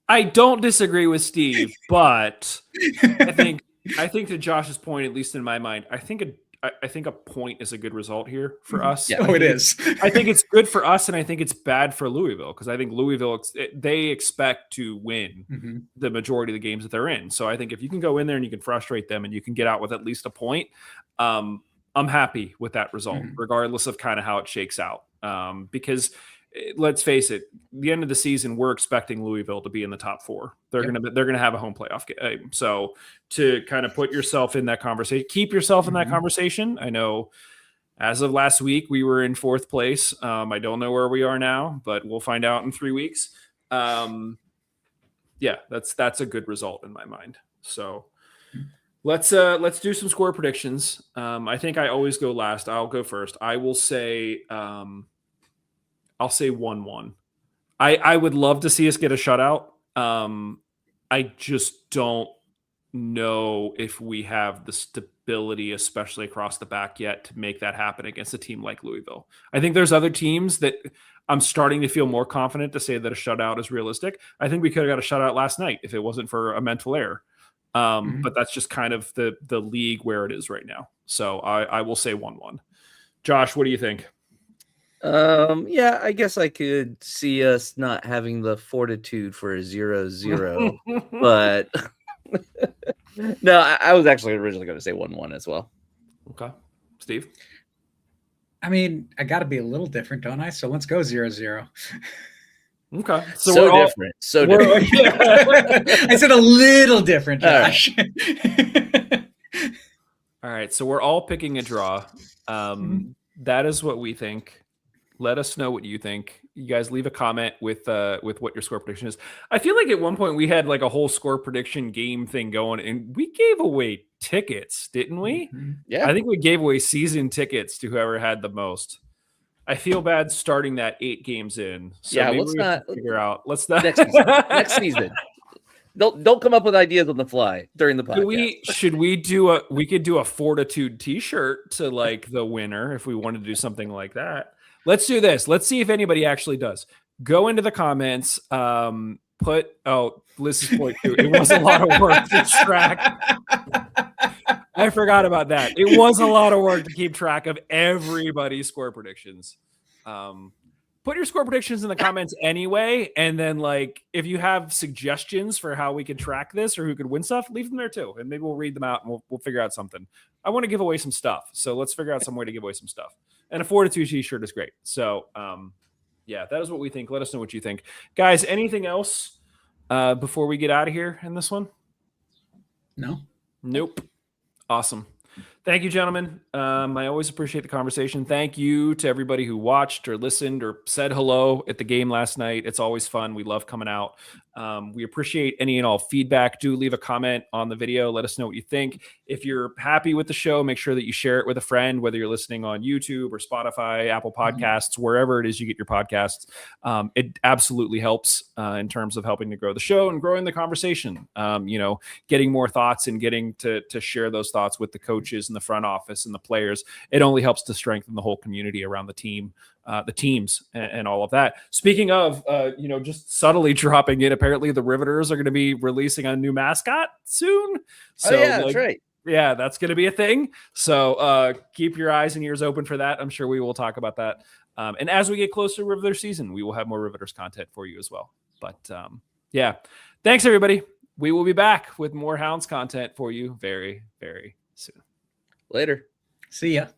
I don't disagree with Steve, but I think to Josh's point, at least in my mind, I think a point is a good result here for us. Yeah. It is. I think it's good for us, and I think it's bad for Louisville, because I think Louisville, they expect to win the majority of the games that they're in. So I think if you can go in there and you can frustrate them and you can get out with at least a point, I'm happy with that result, regardless of kind of how it shakes out. Because let's face it, the end of the season, we're expecting Louisville to be in the top 4. They're gonna have a home playoff game. So to kind of put yourself in that conversation, keep yourself in that conversation. I know as of last week, we were in 4th place. I don't know where we are now, but we'll find out in 3 weeks. Yeah, that's a good result in my mind. So let's do some score predictions. I think I always go last. I'll go first. I will say I'll say 1-1. I would love to see us get a shutout. I just don't know if we have the stability, especially across the back yet, to make that happen against a team like Louisville. I think there's other teams that I'm starting to feel more confident to say that a shutout is realistic. I think we could have got a shutout last night if it wasn't for a mental error. But that's just kind of the league where it is right now. So I will say 1-1. Josh, what do you think? Yeah, I guess I could see us not having the fortitude for a 0-0, but no, I was actually originally going to say 1-1 as well. Okay. Steve? I mean, I got to be a little different, don't I? So let's go 0-0. Okay. So we're different. So different. I said a little different, Josh. All right. So we're all picking a draw. That is what we think. Let us know what you think. You guys leave a comment with what your score prediction is. I feel like at one point we had like a whole score prediction game thing going, and we gave away tickets, didn't we? Yeah. I think we gave away season tickets to whoever had the most. I feel bad starting that 8 games in. So yeah, maybe let's we have not to figure out. Let's not next season. Don't come up with ideas on the fly during the podcast. We could do a Fortitude t-shirt to like the winner if we wanted to do something like that. Let's do this. Let's see if anybody actually does. Go into the comments. Liz's point too. It was a lot of work to track. I forgot about that. It was a lot of work to keep track of everybody's score predictions. Put your score predictions in the comments anyway, and then like if you have suggestions for how we could track this or who could win stuff, leave them there too, and maybe we'll read them out and we'll figure out something. I want to give away some stuff, so let's figure out some way to give away some stuff. And a Fortitude t-shirt is great. So yeah, that is what we think. Let us know what you think, guys. Anything else before we get out of here in this one? No. Nope. Awesome. Thank you, gentlemen. I always appreciate the conversation. Thank you to everybody who watched or listened or said hello at the game last night. It's always fun. We love coming out. We appreciate any and all feedback. Do leave a comment on the video. Let us know what you think. If you're happy with the show, make sure that you share it with a friend, whether you're listening on YouTube or Spotify, Apple Podcasts, wherever it is you get your podcasts. It absolutely helps in terms of helping to grow the show and growing the conversation. Getting more thoughts and getting to share those thoughts with the coaches and the front office and the players. It only helps to strengthen the whole community around the team. The teams and all of that. Speaking of, just subtly dropping it, apparently the Riveters are going to be releasing a new mascot soon. So, that's right. Yeah, that's going to be a thing. So keep your eyes and ears open for that. I'm sure we will talk about that. And as we get closer to Riveter season, we will have more Riveters content for you as well. But yeah, thanks everybody. We will be back with more Hounds content for you very, very soon. Later. See ya.